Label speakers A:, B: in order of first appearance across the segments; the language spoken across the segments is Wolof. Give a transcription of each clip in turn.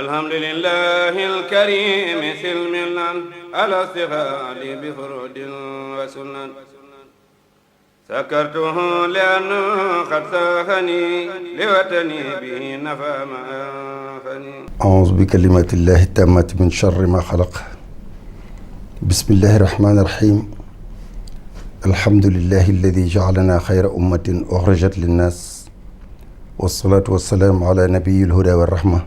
A: alhamdulillahi alkarimi silmilan ala stighaali bi furudin wa sunan sakartuhu li'anna qad saxani liwatani bihi nafa ma anfani.
B: a'uuzu bi kalimatillahi tammati min sharri ma xalaq. bismillahi rahmaani rahiim. alhamdulillahi alladi ja'alana xayra ummatin uxrijat linnaas. wassalaatu wassalaamu ala nabiyil hudaa wa rahma.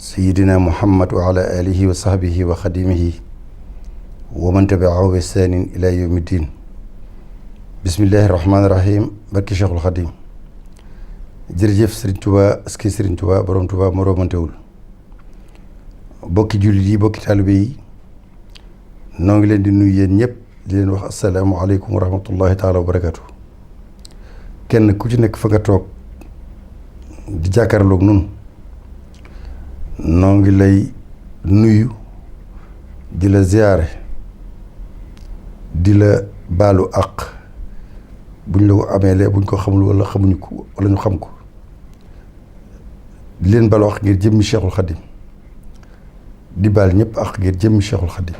B: sayyidina muhammad wa ala alihi wa sahbihi wa xadimihi wa man tabi'ahu bi ihsaanin ila yawmi ddin. bismillahi rahmaani rahim. barki Cheikhul Xadim. jërëjëf Serigne Touba aski Serigne Touba borom Touba moroomantewul. bokki jullit yi bokki taalibe yi noo ngi leen di nuyu yéen ñëpp di leen wax asalaamualeykum wa rahmatullahi taala wa barakatu. kenn ku ci nekk fa nga toog di jàkkaarloog nun noo ngi lay nuyu di la ziyaare di la baalu àq buñ la ko ameelee buñ ko xamul wala xamuñu ko wala ñu xam ko di leen baalu àq ngir jëmmi Cheikhul Khadim di baal ñëpp àq ngir jëmmi Cheikhul Khadim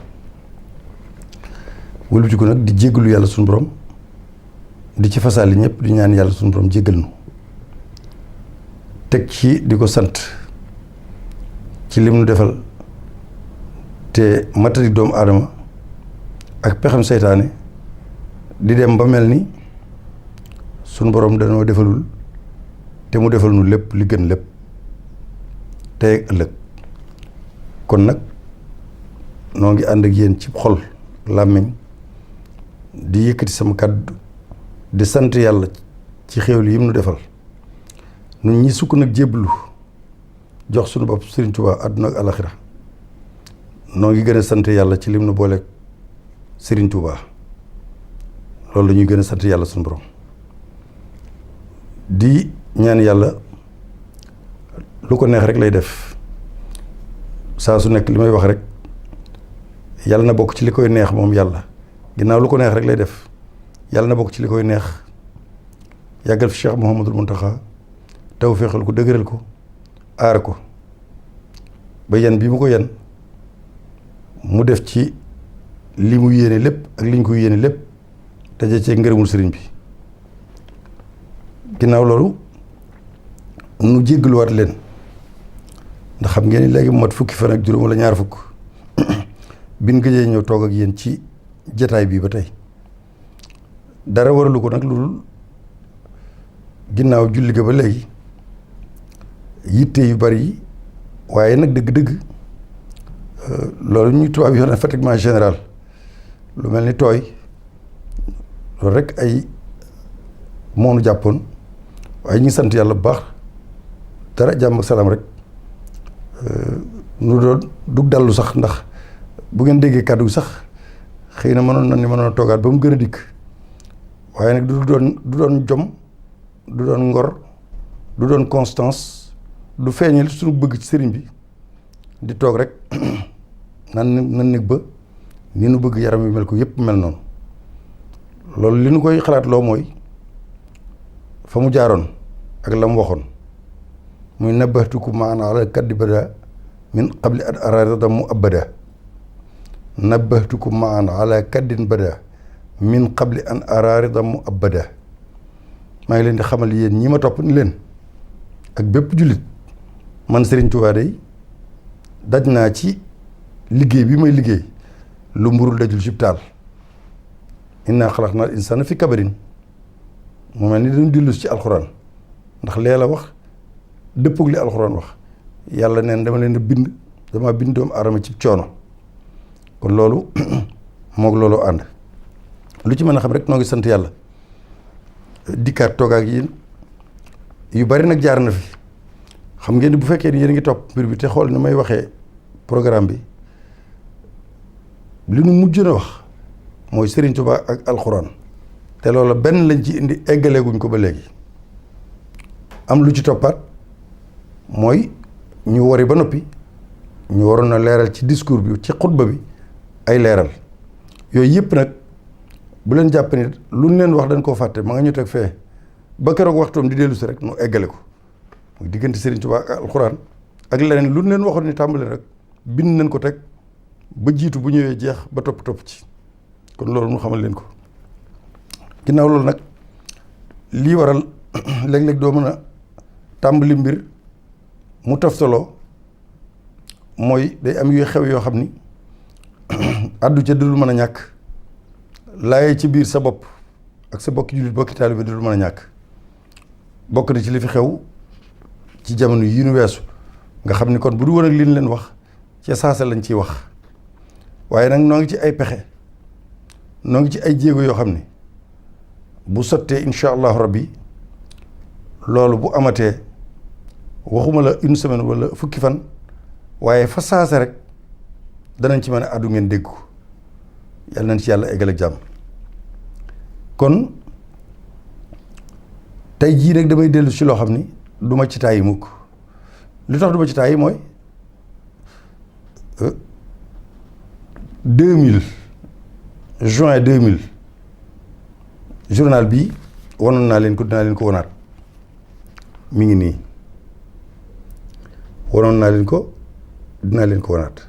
B: wëlbatiku nag di jéggalu yàlla suñu borom di ci fasaali ñëpp di ñaan yàlla suñu borom jéggal nu teg ci di ko sant ci lim nu defal te matadi doomu aadama ak pexem seytaane di dem ba mel ni sunu borom danoo defalul te mu defal nu lépp li gën lépp tey ak ëllëg kon nag noo ngi ànd ak yéen ci xol làmmiñ di yëkkati sama kàddu di sant yàlla ci xéewal yi mu nu defal nun ñi sukk nag jébbalu jox sunu bopp Serigne Touba àdduna ak alaxira noo ngi gën a sant yàlla ci lim nu booleeg Serigne Touba loolu la ñuy gën a sant yàlla sunu borom di ñaan yàlla lu ko neex rek lay def saa su nekk li may wax rek yàlla na bokk ci li koy neex moom yàlla ginnaaw lu ko neex rek lay def yàlla na bokk ci li koy neex yàggal fi Cheikh Mouhamadul Mountakha taw féexal ko dëgëral ko aar ko ba yan bi mu ko yan mu def ci li mu yéene lépp ak li ñu ko yéene lépp daje cee ngërëmul sëriñ bi ginnaaw loolu nu jéggaluwaat leen ndax xam ngeen ni léegi mu mat fukki fan ak juróom wala ñaar fukk bin gëjee ñëw toog ak yéen ci jataay bii ba tey dara waralu ko nag lu dul ginnaaw julli ga ba léegi yitte yu bari yi waaye nag dëgg-dëgg loolu ñuy tubaab yi wax ne fatiguement général lu mel ni tooy loolu rek ay moonu jàppoon waaye ñu sant yàlla bu baax dara jàmm ak salaam rek nu doon dug dallu sax ndax bu ngeen déggee kàddu sax xëy na mënoon a toogaat ba mu gën a dikk waaye nag du doon jom du doon ngor du doon constance du feeñal suñu bëgg ci sëriñ bi di toog rek nan nekk ba ni nu bëgg yaram wi mel ko yëpp mel noonu loolu li nu koy xalaat loo mooy fa mu jaaroon ak la mu waxoon muy nabbahtukum maan ala kaddi bada min qabli an arada mu abada nabbahtukum maan ala kaddin bada min qabli an arada mu abada maa ngi leen di xamal yéen ñi ma topp ni leen ak bépp jullit man Serigne Touba day daj naa ci liggéey bi may liggéey lu mburul dajul cib taal inna xalaqnal insaana fi kabarin mu mel ni dañu dellu ci alxuraan ndax lee la wax dëppog li alxuraan wax yàlla neen dama leen dama bind doomu aadama ci coono kon loolu moog looloo ànd lu ci mën a xam rek noo ngi sant yàlla dikkaat toog ak yéen yu bari nag jaar na fi xam ngeen ni bu fekkee ni yéen ngi topp mbir bi te xool ni may waxee programme bi li nu mujj na wax mooy Serigne Touba ak alxuraan te loola benn lañ ci indi eggaleeguñ ko ba léegi am lu ci toppaat mooy ñu wari ba noppi ñu waroon na leeral ci discours bi ci xutba bi ay leeral yooyu yëpp nag bu leen jàpp ni lu ñu leen wax dañ koo fàtte ma nga ñu teg fee ba keroog waxtoom di dellu si rek nu eggale ko muy diggante Serigne Touba ak alxuraan ak leneen lu leen waxoon ni tàmbali rek bind nañ ko teg ba jiitu bu ñëwee jeex ba topp ci kon loolu mu xamal leen ko. ginnaaw loolu nag lii waral léeg-léeg doo mën a tàmbali mbir mu taftaloo mooy day am yuy xew yoo xam ni addu ca dudul mën a ñàkk laaye ci biir sa bopp ak sa bokki jullit bokki taalibe dudul mën a ñàkk. bokk na ci li fi xew ci jamono yi nu weesu nga xam ni kon bu du woon ak li ñu leen wax ca saasa lañ ciy wax waaye nag noo ngi ci ay pexe noo ngi ci ay jéego yoo xam ni bu sottee incha allahu rabbi loolu bu amatee waxuma la une semaine wala fukki fan waaye fa saasa rek danañ ci mën a àddu ngeen dégg ko yàlla nañ ci yàlla eggal ak jàmm. kon tey jii nag damay dellu ci loo xam ni du ma ci tàyyi mukk li tax du ma ci tàyyi mooy 2000 juin 2000 journal bi wanoon naa leen ko dinaa leen ko wanaat mi ngi nii wanoon naa leen ko dinaa leen ko wanaat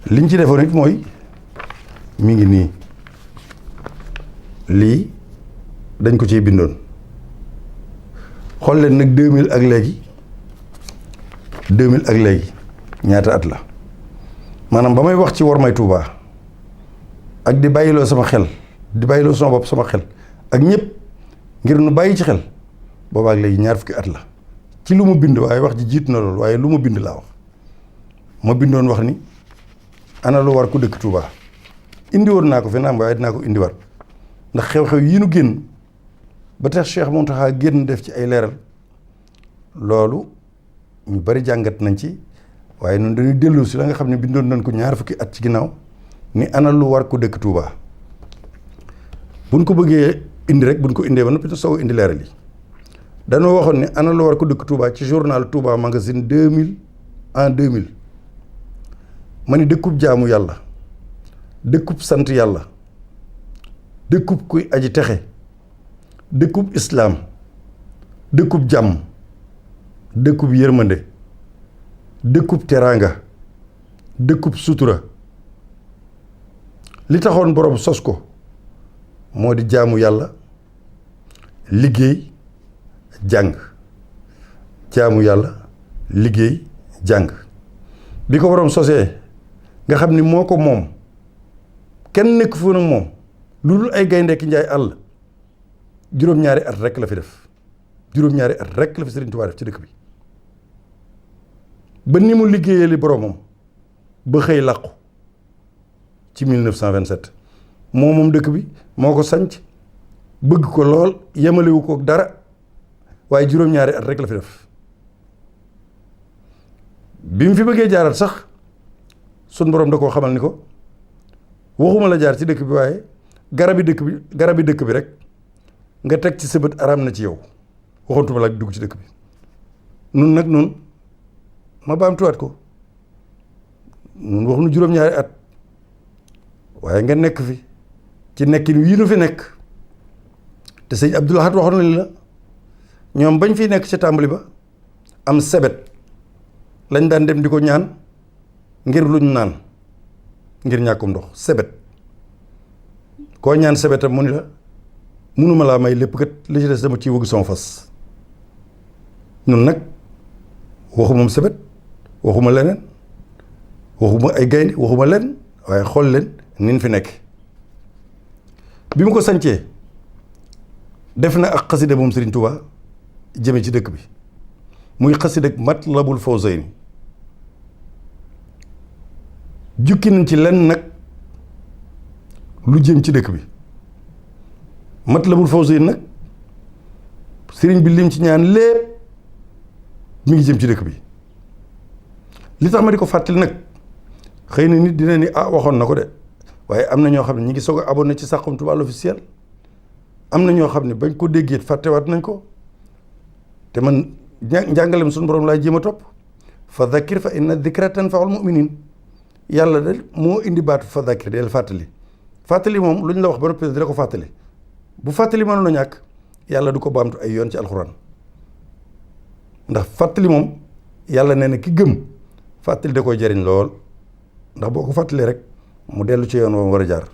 B: liñ ci defoon it mooy mi ngi nii lii dañ ko ciy bindoon xool leen nag 2000 ak léegi 2000 ak léegi ñaata at la maanaam ba may wax ci war may Tuubaa ak di bàyyiloo sama xel di bàyyiloo sama bopp sama xel ak ñëpp ngir nu bàyyi ci xel boobaa ak léegi ñaar fukki at la ci lu mu bind waaye wax ji jiitu na loolu waaye lu mu bind laa wax ma bindoon wax ni ana lu war ku dëkk Tuubaa indi woon naa ko fi naam waaye dinaa ko indi war ndax xew-xew yi nu génn ba tax Cheikh Mountakha génn def ci ay leeral loolu ñu bari jàngat nañ ci waaye noonu dañuy dellu si la nga xam ne bindoon nañ ko ñaar fukki at ci ginnaaw ni ana lu war ko dëkk Touba buñ ko bëggee indi rek buñ ko indee ba noppi te soog indi leeral yi dañoo waxoon ne ana lu war ko dëkk Touba ci journal Touba magazine 2000 en 2000 ma ni dëkkub jaamu yàlla dëkkub sant yàlla dëkkub kuy aji texe dëkkub islaam dëkkub jàmm dëkkub yërmande dëkkub teraanga dëkkub sutura li taxoon borom sos ko moo di jaamu yàlla liggéey jàng jaamu yàlla liggéey jàng bi ko borom sosee nga xam ni moo ko moom kenn nekk fu nag moom lu dul ay gaynde ki njaay àll juróom-ñaari at rekk la fi def juróom-ñaari at rekk la fi Sëriñ Tuubaa def ci dëkk bi ba ni mu liggéeyee li boromam ba xëy làqu ci 1927 moom dëkk bi moo ko sanc bëgg ko lool yemalewu ko dara waaye juróom-ñaari at rekk la fi def bi mu fi bëggee jaarat sax sun borom da koo xamal ni ko waxuma la jaar ci dëkk bi waaye garabi dëkk bi rek nga teg ci sa bët araam na ci yow waxantuma la dugg ci dëkk bi nun nag nun ma baamtuwaat ko nun waxuñu juróom-ñaari at waaye nga nekk fi ci nekkin wii nu fi nekk te sëñ Abdul Ahad waxoon nañ la ñoom bañ fi nekk ca tàmbali ba am sebet lañ daan dem di ko ñaan ngir luñ naan ngir ñàkkum ndox sebet koo ñaan sebetam mu ni la munuma laa may lépp kat li ci des dama ciy wëgg sama fas ñun nag waxuma sebet waxuma leneen waxuma ay gaynde waxuma leen waaye xool leen nin fi nekk bi mu ko sancee def na ak xasida moom Serigne Touba jëme ci dëkk bi muy xasida Matlabul Fawzayni jukki nañ ci lenn nag lu jëm ci dëkk bi Matlabul Fawzayni nag sëriñ bi lim ci ñaan lépp mi ngi jëm ci dëkk bi li tax ma di ko fàttali nag xëy na nit dina ni waxoon na ko de waaye am na ñoo xam ne ñi ngi soog a abonné ci Saxum Touba l'officiel am na ñoo xam ne bañ ko déggee fàttewaat nañ ko te man njàngalem suñu borom laay jéem a topp fa dhakkir fa inna dhikra tanfa'ul mu'minin yàlla de moo indi baatu fa dhakkir del fàttali moom lu ñu la wax ba noppi dina ko fàttali bu fàttali mënoon a ñàkk yàlla du ko baamtu ay yoon ci alxuraan ndax fàttali moom yàlla nee na ki gëm fàttali da koy jariñ lool ndax boo ko fàttalee rek mu dellu ci yoon woon war a jaar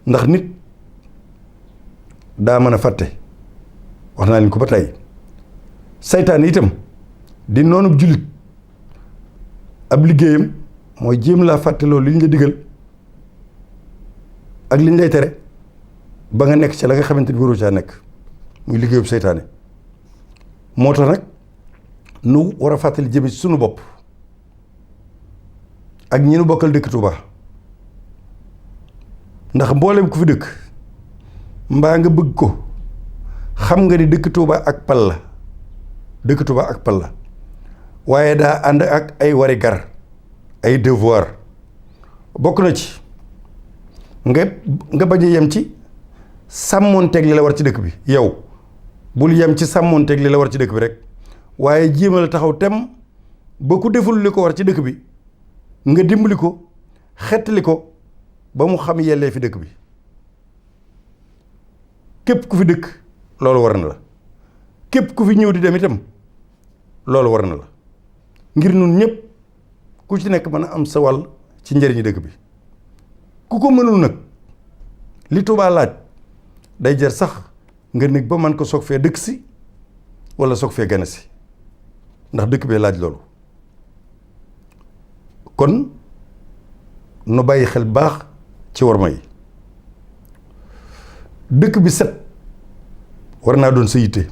B: ndax nit daa mën a fàtte wax naa leen ko ba tey saytaan itam di noonu jullit ab liggéeyam mooy jéem laa fàtte loolu li ñu la digal ak li ñu lay tere ba nga nekk ci la nga xamante ni waroo caa nekk muy liggéeyub seytaane moo tax nag nu war a fàttali jëme ci sunu bopp ak ñi nu bokkal dëkk Touba ndax mboolem ku fi dëkk mbaa nga bëgg ko xam nga ni dëkk Touba ak pal la dëkk Touba ak pal la waaye daa ànd ak ay wari gar ay devoir bokk na ci nga bañ a yem ci sàmmoonteeg li la war ci dëkk bi yow bul yem ci sàmmoonteeg li la war ci dëkk bi rek waaye jéemal taxaw tem ba ku deful li ko war ci dëkk bi nga dimbali ko xettali ko ba mu xam yellee fi dëkk bi képp ku fi dëkk loolu war na la képp ku fi ñëw di dem itam loolu war na la ngir nun ñëpp ku ci nekk mën a am sa wàll ci njëriñu dëkk bi ku ko mënul nag li Tuubaa laaj day jar sax nga nekk ba man ko soog fee dëkk si wala soog fee gane si ndax dëkk bee laaj loolu kon nu bàyyi xel baax ci worma yi dëkk bi set war naa doon sa yitte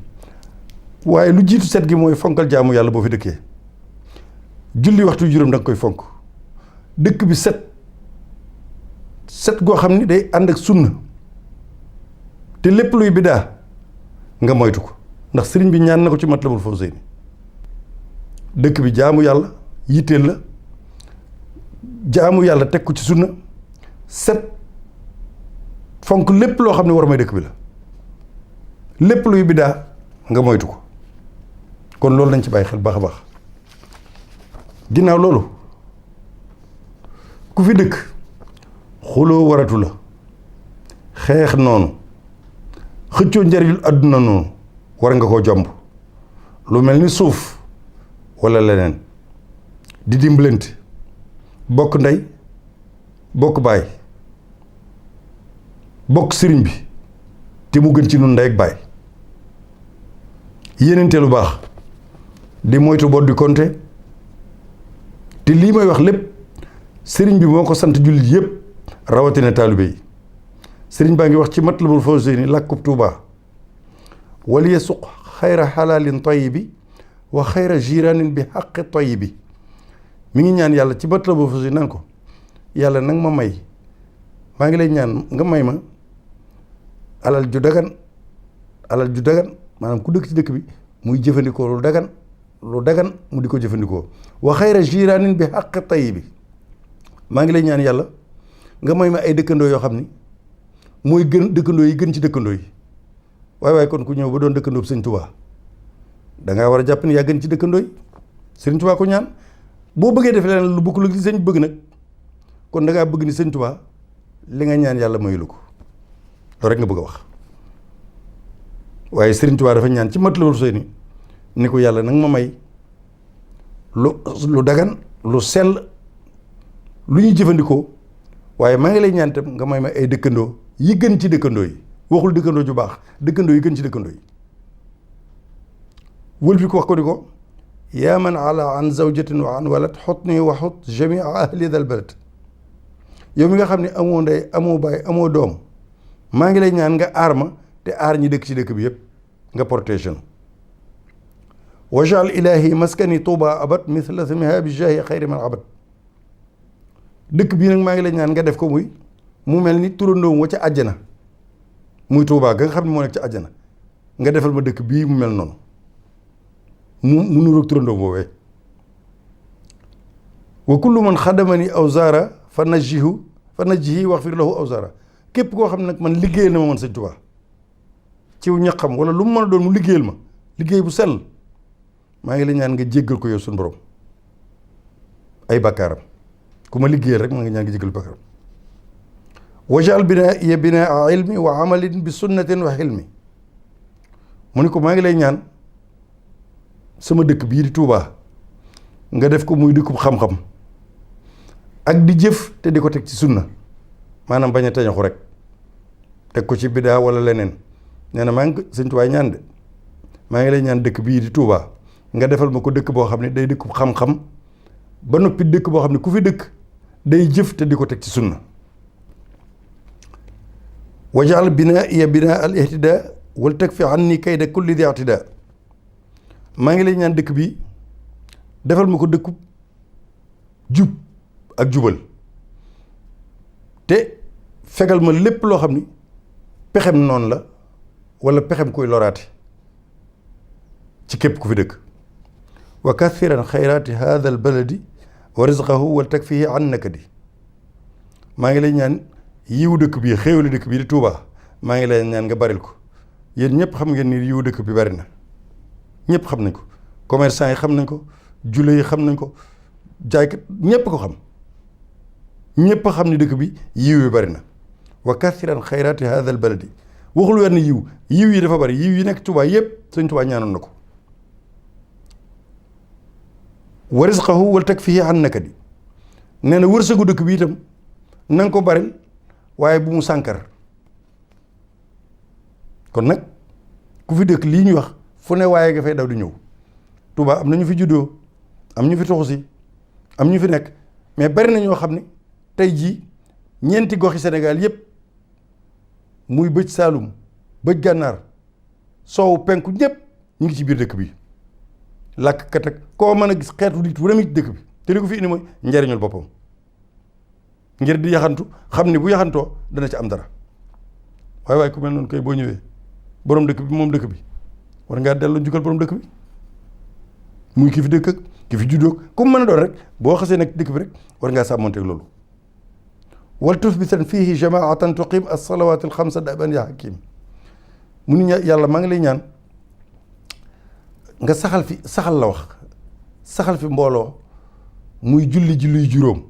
B: waaye lu jiitu set gi mooy fonkal jaamu yàlla boo fi dëkkee julli waxtu juróom da nga koy fonk dëkk bi set goo xam ni day ànd ak sunna te lépp luy bidaa nga moytu ko ndax sëriñ bi ñaan na ko ci Matlabul Fawzayni dëkk bi jaamu yàlla yitteel la jaamu yàlla teg ko ci sunna set fonk lépp loo xam ne war may dëkk bi la lépp luy bidaa nga moytu ko kon loolu nañ ci bàyyi xel baax a baax ginnaaw loolu ku fi dëkk xuloo waratu la xeex noonu xëccoo njariñul àdduna noonu war nga koo jomb lu mel ni suuf walla leneen di dimbalante bokk ndey bokk baay bokk sëriñ bi te mu gën ci nun ndey ak baay yéenante lu baax di moytu bot di konte te lii may wax lépp sëriñ bi moo ko sant jullit yépp rawatina taalibe yi sëriñ baa ngi wax ci Matlabul Fawzayni làkkub Tuubaa wal yasuq xayra xalaalin tayyibi wa xayra jiraanin bi xaqi tayyibi mi ngi ñaan yàlla ci Matlabul Fawzayni nan ko yàlla nag ma may maa ngi lay ñaan nga may ma alal ju dagan maanaam ku dëkk ci dëkk bi muy jëfandikoo lu dagan mu di ko jëfandikoo wa xayra jiraanin bi xaqi tayyibi maa ngi lay ñaan yàlla nga may ma ay dëkkandoo yoo xam ni mooy gën dëkkandoo yi gën ci dëkkandoo yi waaye kon ku ñëw ba doon dëkkandoo bi Sëñ Tuubaa dangaa war a jàpp ni yaa gën ci dëkkandoo yi Sëñ Tuubaa ko ñaan boo bëggee def leneen lu bokkul ak li sëñ bëgg nag kon dangaa bëgg ni Sëñ Tuubaa li nga ñaan yàlla mayu la ko loolu rek nga bëgg a wax waaye Sëriñ Tuubaa dafa ñaan ci Matlabul Fawzayni ni ko yàlla nag ma may lu dagan lu sell lu ñuy jëfandikoo waaye maa ngi lay ñaan tam nga may ma ay dëkkandoo yi gën ci dëkkandoo yi waxul dëkkandoo ju baax dëkkandoo yi gën ci dëkkandoo yi wël bi ko wax ko ni ko yaa man ala an zawjatin wa an walad xutni wa xut jamia ahli dal balad yow mi nga xam ne amoo ndey amoo baay amoo doom maa ngi lay ñaan nga aar ma te aar ñi dëkk ci dëkk bi yépp nga protection wajal ilahi maskani tuuba abad mithla samiha bi jahi xayri man abad dëkk bii nag maa ngi lay ñaan nga def ko mu mel ni turandoom wa ca àjjana muy Tuubaa ga nga xam ne moo nekk ca àjjana nga defal ma dëkk bii mu mel noonu mu nuroog turandoom boobee wa kullu man xadamani aw zaara fa najjihi waxfir lahu aw zaara képp koo xam ne nag man liggéeyal na ma man Sëñ Tuubaa ciw ñaqam wala lu mu mën a doon mu liggéeyal ma liggéey bu sell maa ngi lay ñaan nga jéggal ko yow suñu borom ay bakkaaram ku ma liggéeyal rek maa ngi ñaan nga jéggal bakkaaram wajal binaa binaa ilmi wa amalin bi sunnatin wa xilmi mu ni ko maa ngi lay ñaan sama dëkk bii di Tuubaa nga def ko muy dëkkub xam-xam ak di jëf te di ko teg ci sunna maanaam bañ a tañaxu rek teg ko ci bidaa wala leneen nee na maa ngi Sëñ Tuubaa ñaan de maa ngi lay ñaan dëkk bii di Touba nga defal ma ko dëkk boo xam ne day dëkkub xam-xam ba noppi dëkk boo xam ne ku fi dëkk day jëf te di ko teg ci sunna wajal binaiya binaa al ihtida wal takfi anni kayda kulli di i'tida maa ngi lay ñaan dëkk bi defal ma ko dëkkub jub ak jubal te fegal ma lépp loo xam ni pexem noonu la wala pexem koy loraate ci képp ku fi dëkk wa kathiran xayraati hadha al baladi wa rizqahu wal takfihi an nakadi maa ngi lay ñaan yiwu dëkk bi xéewali dëkk bi di Touba maa ngi lay ñaan nga baril ko yéen ñëpp xam ngeen ni yiwu dëkk bi bari na ñëpp xam nañ ko commerçant yi xam nañ ko jule yi xam nañ ko jaaykat ñëpp ko xam ñëpp xam ni dëkk bi yiw yi bari na wa kathiran xayraati hadha al baladi waxul wenn yiw yi dafa bari yiw yi nekk Touba yëpp Sëñ Touba ñaanoon na ko wa rizqahu wal takfihi an nakadi nee na wërsëgu dëkk bi itam na nga ko baril waaye bu mu sànkar kon nag ku fi dëkk lii ñuy wax fu ne waaye nga fay daw di ñëw Touba am na ñu fi juddoo am ñu fi toxu si am ñu fi nekk mais bari na ñoo xam ne tey jii ñeenti goxi Sénégal yépp muy bëj Saalum bëj Gànnaar soowu penku ñëpp ñu ngi ci biir dëkk bi làkk kat ak koo mën a gis xeetu nit wu dem ci dëkk bi te li ko fi indi mooy njariñul boppam ngir di yaxantu xam ni bu yaxantoo dana ci am dara waaye ku mel noonu koy boo ñëwee borom dëkk bi moom dëkk bi war ngaa delloo njukkal borom dëkk bi muy ki fi dëkk ak ki fi juddoo ku mu mën a doon rek boo xasee nag dëkk bi rek war ngaa sàmmonteeg loolu wal tusbitan fihi jamaatan tuqim as-salawat al-xamsa daban ya hakim mu ni yàlla maa ngi lay ñaan nga saxal la wax saxal fi mbooloo muy julli juróom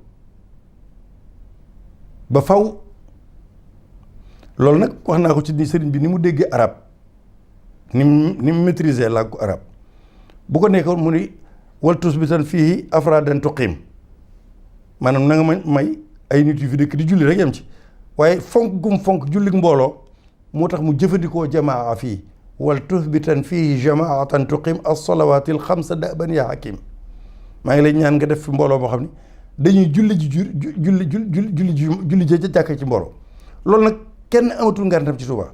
B: ba faw loolu nag wax naa ko ci ni sëriñ bi ni mu déggee arab ni mu maîtriser làkku arab bu ko nekkoon mu ni wal tusbitan fii afradan tuqim maanaam na nga may ay nit yu fi dëkk di julli rek yem ci waaye fonk gum fonk jullik mbooloo moo tax mu jëfandikoo jamaa fii wal tusbitan fii jamaatan tuqim as-salawati al-xamsa daban ya hakim maa ngi lay ñaan nga def fi mbooloo moo xam ne dañuy julli ji jàkk ci mbooloo loolu nag kenn amatul ngantam ci Touba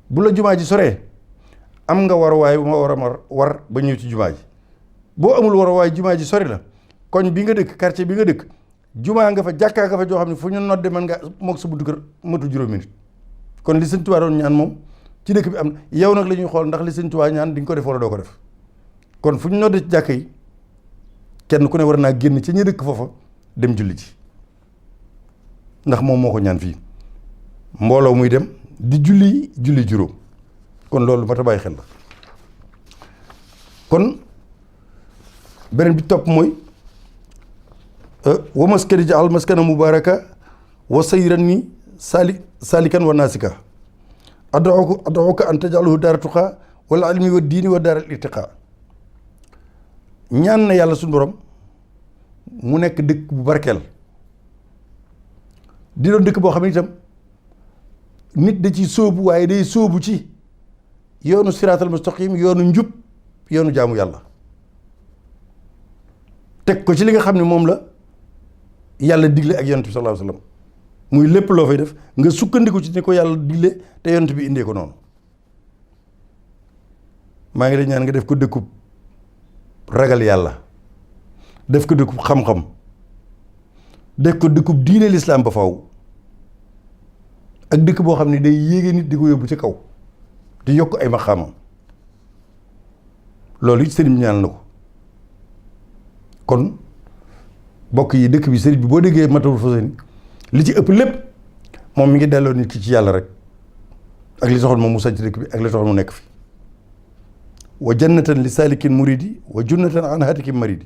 B: bu la jumaa ji soree am nga waruwaay bu ma war ba ñëw ci jumaa ji boo amul waruwaay jumaa ji sori la koñ bi nga dëkk quartier bi nga dëkk jumaa nga fa jàkkaa nga fa joo xam ne fu ñu nodde mën nga mook sa buntu kër matu juróomi nit kon li Sëñ Touba doon ñaan moom ci dëkk bi am na yow nag la ñuy xool ndax li Sëñ Touba ñaan di nga ko def wala doo ko def kon fu ñu nodde ci jàkka yi kenn ku ne war naa génn ci ñi dëkk foofa dem julli ji ndax moom moo ko ñaan fii mbooloo muy dem di julli juróom kon loolu mat a bàyyi xel la kon beneen bi topp mooy wa maskani jaal maskana mubaraka wa sayran ni salikan wa nasika ad'uka an tajalahu daara tuqa wal ilmi wa diini wa daara irtiqa ñaan na yàlla suñu borom mu nekk dëkk bu barkeel di doon dëkk boo xam ne itam nit da ci sóobu waaye day sóobu ci yoonu siraatal mustaqim yoonu njub yoonu jaamu yàlla teg ko ci li nga xam ne moom la yàlla digle ak yonent bi sallallahu alayhi wa sallam muy lépp loo fay def nga sukkandiku ci ni ko yàlla digle te yonent bi indee ko noonu maa ngi lay ñaan nga def ko dëkkub ragal yàlla def ko dëkkub xam-xam def ko dëkkub diine lislaam ba faw ak dëkk boo xam ne day yéege nit di ko yóbbu ci kaw di yokk ay maqaamam loolu it sëriñ bi ñaan na ko kon bokk yi dëkk bi sëriñ bi boo déggee Matlabul Fawzayni li ci ëpp lépp moom mi ngi delloo nit ki ci yàlla rek ak li taxoon moom mu sañ ci dëkk bi ak li taxoon mu nekk fi wa jannatan li saalikin muridi wa junnatan an hatikin maridi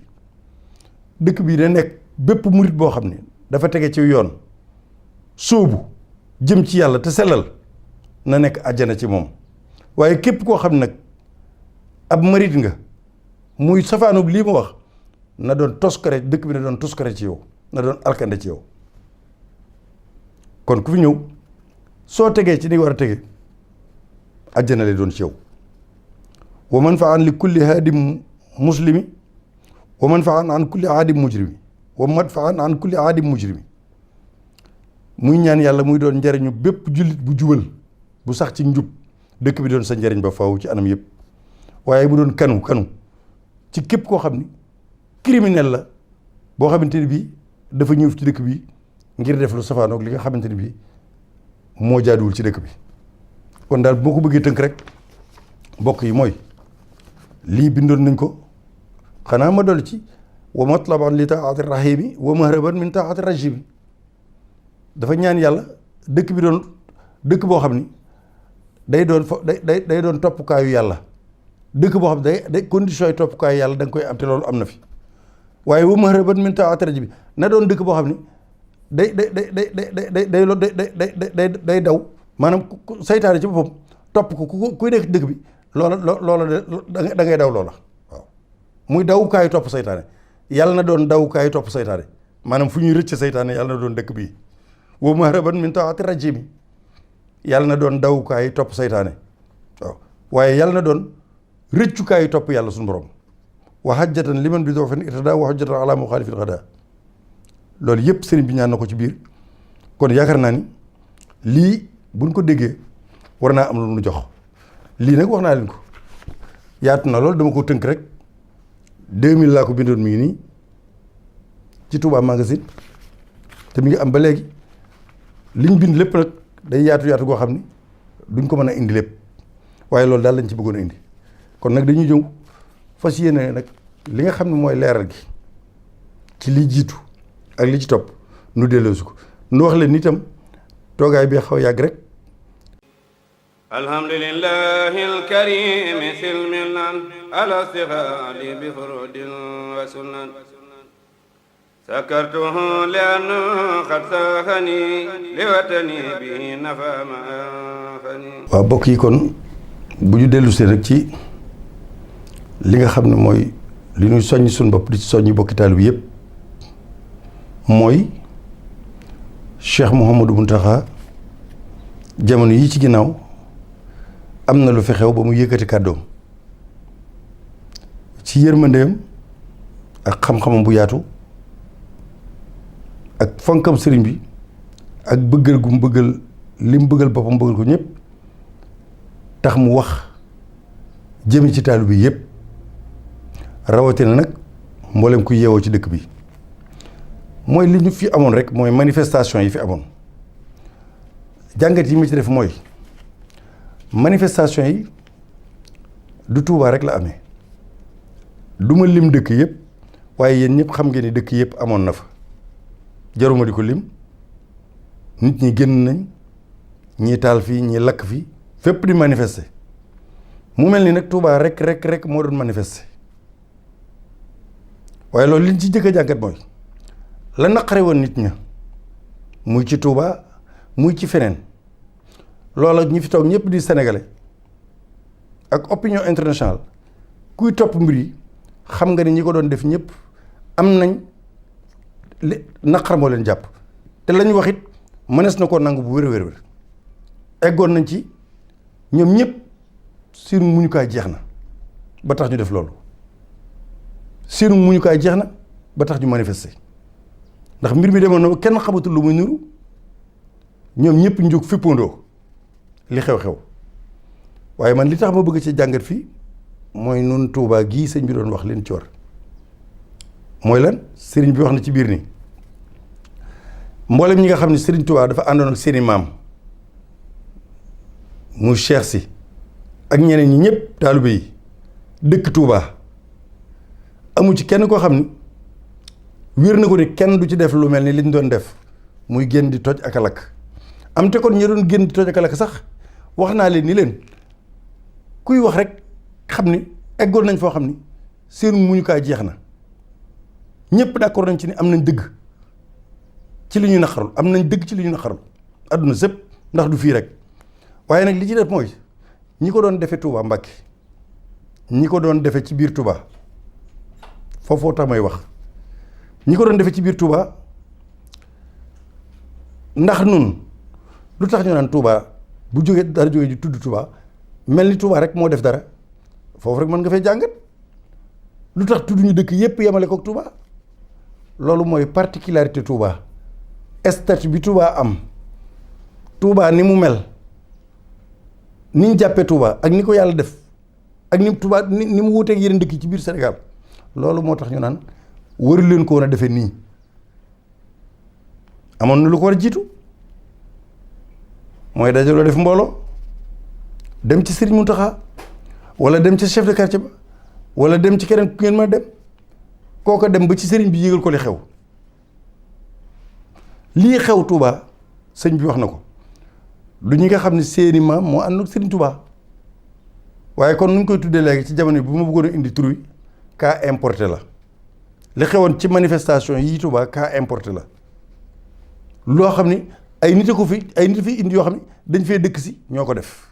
B: dëkk bii da nekk bépp murid boo xam ne dafa tege ci yoon sóobu jëm ci yàlla te sellal na nekk àjjana ci moom waaye képp koo xam nag ab marid nga muy safaanub lii ma wax na doon toskare dëkk bi na doon toskare ci yow na doon alkande ci yow kon ku fi ñëw soo tegee ci ni war a tege àjjana lay doon ci yow wa manfaan li kulli haadim muslimi wa manfaan an kulli aadim mujrimi wa manfaan an kulli aadim mujrimi muy ñaan yàlla muy doon njariñu bépp jullit bu jubal bu sax ci njub dëkk bi doon sa njariñ ba faaw ci anam yëpp waaye bu doon kanu ci képp koo xam ni criminel la boo xamante ni bii dafa ñëw ci dëkk bi ngir def lu safaanoog li nga xamante ni bii moo jaaduwul ci dëkk bi kon daal boo ko bëggee tënk rek mbokk yi mooy lii bindoon nañ ko xanaa ma dolli ci wa matlaban li taati rahimi wa mahraban min taati rajimi dafa ñaan yàlla dëkk bi doon dëkk boo xam ni day doon toppukaayu yàlla dëkk boo xam ne day condition yi toppukaayu yàlla da nga koy am te loolu am na fi waaye wa mahraban min taati rajimi na doon dëkk boo xam ni day daw maanaam saytaane ci boppam topp ko kuy nekk dëkk bi loola da ngay daw loola waaw muy dawukaayu topp saytaane yàlla na doon dawukaayu topp saytaane maanaam fu ñuy rëcc saytaane yàlla na doon dëkk bii wa mahraban min taati rajimi yàlla na doon dawukaayu topp saytaane waaw waaye yàlla na doon rëccukaayu topp yàlla suñu borom wa hajjatan liman bi doo fen irtada wa hajjatan ala muxaalifin xada loolu yëpp sëriñ bi ñaan na ko ci biir kon yaakaar naa ni lii buñ ko déggee war naa am lu nu jox lii nag wax naa leen ko yaatu na loolu dama ko tënk rek 2000 laa ko bindoon mi ngi nii ci Touba Magazine te mi ngi am ba léegi liñ bind lépp nag day yaatu goo xam ni duñ ko mën a indi lépp waaye loolu daal lañ ci bëggoon a indi kon nag dañuy jëw fas yéene nag li nga xam ne mooy leeral gi ci li jiitu ak li ci topp nu delloosi ko nu wax leen itam toogaay bi xaw yàgg rek
A: alhamdulillahi alkarim silmilan ala sihali bi furudin wa sunan sakartuhu liannu qad sahani li watani bi nafa ma fani
B: waaw bokk yi kon bu ñu dellusee rek ci li nga xam ne mooy li ñuy soññ suñu bopp di ci soññi bokki taalibe bi yëpp mooy Cheikh Mouhamadou Mountakha jamono yi ci ginnaaw am na lu fi xew ba mu yëkkati kàddoom ci yërmandeem ak xam-xamam bu yaatu ak fonkam sëriñ bi ak bëggal gu mu bëggal li mu bëggal boppam bëggal ko ñëpp tax mu wax jëme ci taalibe bi yëpp rawatina nag mboolem ku yeewoo ci dëkk bi mooy li ñu fi amoon rek mooy manifestation yi fi amoon jàngat yi ma ci def mooy manifestation yi du Touba rek la amee du ma lim dëkk yëpp waaye yéen ñëpp xam ngeen ni dëkk yëpp amoon na fa jaruma di ko lim nit ñi génn nañ ñii taal fii ñii lakk fii fépp di manifester mu mel ni nag Touba rek moo doon manifester waaye loolu liñ ci jëkk a jàngat mooy la naqare woon nit ña muy ci Touba muy ci feneen loola ñi fi toog ñëpp di sénégalais ak opinion internationale kuy topp mbir yi xam nga ni ñi ko doon def ñëpp am nañ naqar moo leen jàpp te lañ wax it mënees na koo nangu bu wér eggoon nañ ci ñoom ñëpp seenu muñukaay jeex na ba tax ñu def loolu seenu muñukaay jeex na ba tax ñu manifester ndax mbir mi demoon na kenn xamatul lu muy nuru ñoom ñëpp ñu jóg fippandoo li xew-xew waaye man li tax ma bëgg ci jàngat fii mooy nun Touba gii sëñ bi doon wax leen ci war mooy lan sëriñ bi wax na ci biir ni mboolem ñi nga xam ne sëriñ Touba dafa àndoon ak seeni maam mu Cheikh si ak ñeneen ñi ñëpp taalibe yi dëkk Touba amu ci kenn koo xam ni wér na ko ni kenn du ci def lu mel ni liñ doon def muy génn di toj ak a lakk am te kon ñi doon génn di toj ak a lakk sax wax naa leen ni leen kuy wax rek xam ni eggoon nañ foo xam ni seenu muñukaay jeex na ñëpp d'accord nañ ci ni am nañ dëgg ci li ñuy naqarul am nañ dëgg ci li ñuy naqarul adduna sëpp ndax du fii rek waaye nag li ci def mooy ñi ko doon defee Touba Mbacké ñi ko doon defee ci biir Touba foofoo tax may wax ñi ko doon defee ci biir Touba ndax nun lu tax ñu naan Touba bu jógee dara jógee ji tudd Touba mel ni Touba rek moo def dara foofu rek mën nga fay jàngat lu tax tudd ñu dëkk yépp yemale kook Touba loolu mooy particularité Touba statut bi Touba am Touba ni mu mel ni ñu jàppee Touba ak ni ko yàlla def ak ni Touba ni mu wuuteeg yeneen dëkk ci biir Sénégal loolu moo tax ñu naan waru leen ko woon a defee nii amoon na lu ko war a jiitu mooy dajaloo def mbooloo dem ci Serigne Mountakha wala dem ci chef de quartier ba wala dem ci keneen ku ngeen mën a dem kooko dem ba ci Serigne bi yégal ko li xew lii xew Touba sëñ bi wax na ko du ñi nga xam ne seeni maam moo ànd ak Serigne Touba waaye kon nu ñu koy tuddee léegi ci jamono bi bu ma bëggoon a indi tur wi cas importé la li xewoon ci manifestation yi Touba cas importé la loo xam ni ay nit ko fi ay nit fi indi yoo xam ne dañ fee dëkk si ñoo ko def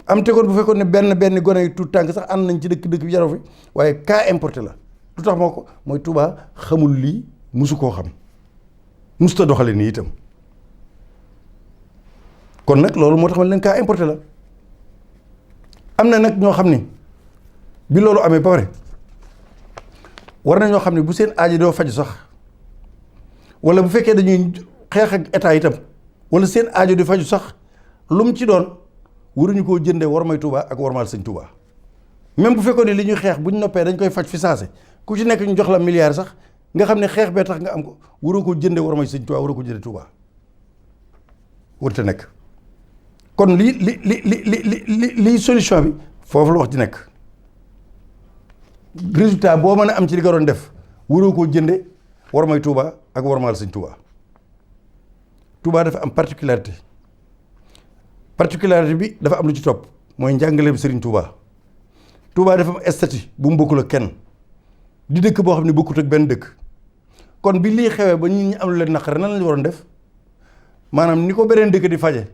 B: am te kon bu fekkoon ne benn gone yu tout tànk sax ànd nañ ci dëkk bi yaroo fi waaye cas importé la lu tax moo ko mooy Touba xamul lii musu koo xam musuta doxale nii itam kon nag loolu moo tax ma leen cas importé la am na nag ñoo xam ni bi loolu amee ba pare war na ñoo xam ne bu seen aajo doo faju sax wala bu fekkee dañuy xeex ak état itam wala seen aajo di faju sax lu mu ci doon waruñu koo jëndee warmay Touba ak warmaal sëñ Touba même bu fekkoon ne li ñuy xeex bu ñu noppee dañ koy faj fi saase ku ci nekk ñu jox la milliard sax nga xam ne xeex bee tax nga am ko waroo ko jëndee warmay sëñ Touba waroo ko jëndee Touba warute nekk kon lii solution bi foofu la wax ci nekk résultat boo mën a am ci li nga doon def waroo koo jënde warmay Touba ak warmaal sëñ Touba Touba dafa am particularité bi dafa am lu ci topp mooy njàngaleem Serigne Touba Touba dafa am statut bu mu bokkul ak kenn di dëkk boo xam ne bokkut ak benn dëkk kon bi lii xewee ba nit ñi am lu leen naqare nan lañu waroon def maanaam ni ko beneen dëkk di faje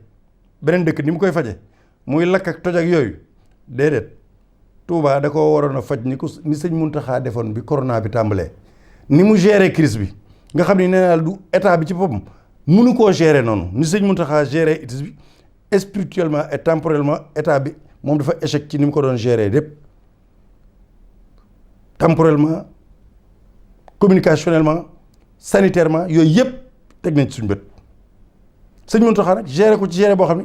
B: beneen dëkk ni mu koy faje muy lakk ak toj ak yooyu déedéet Touba da ko waroon a faj ni sëñ Mountakha defoon bi corona bi tàmbalee ni mu gérer crise bi nga xam ne nee naa du état bi ci boppam mënu koo gérer noonu ni sëñ Mountakha gérer crise bi spirituellement et temporellement état bi moom dafa échec ci ni mu ko doon gérer lépp temporellement communicationnellement sanitairement yooyu yëpp teg nañ ci suñu bët sëñ Mountakha nag gérer ko ci gérer boo xam ne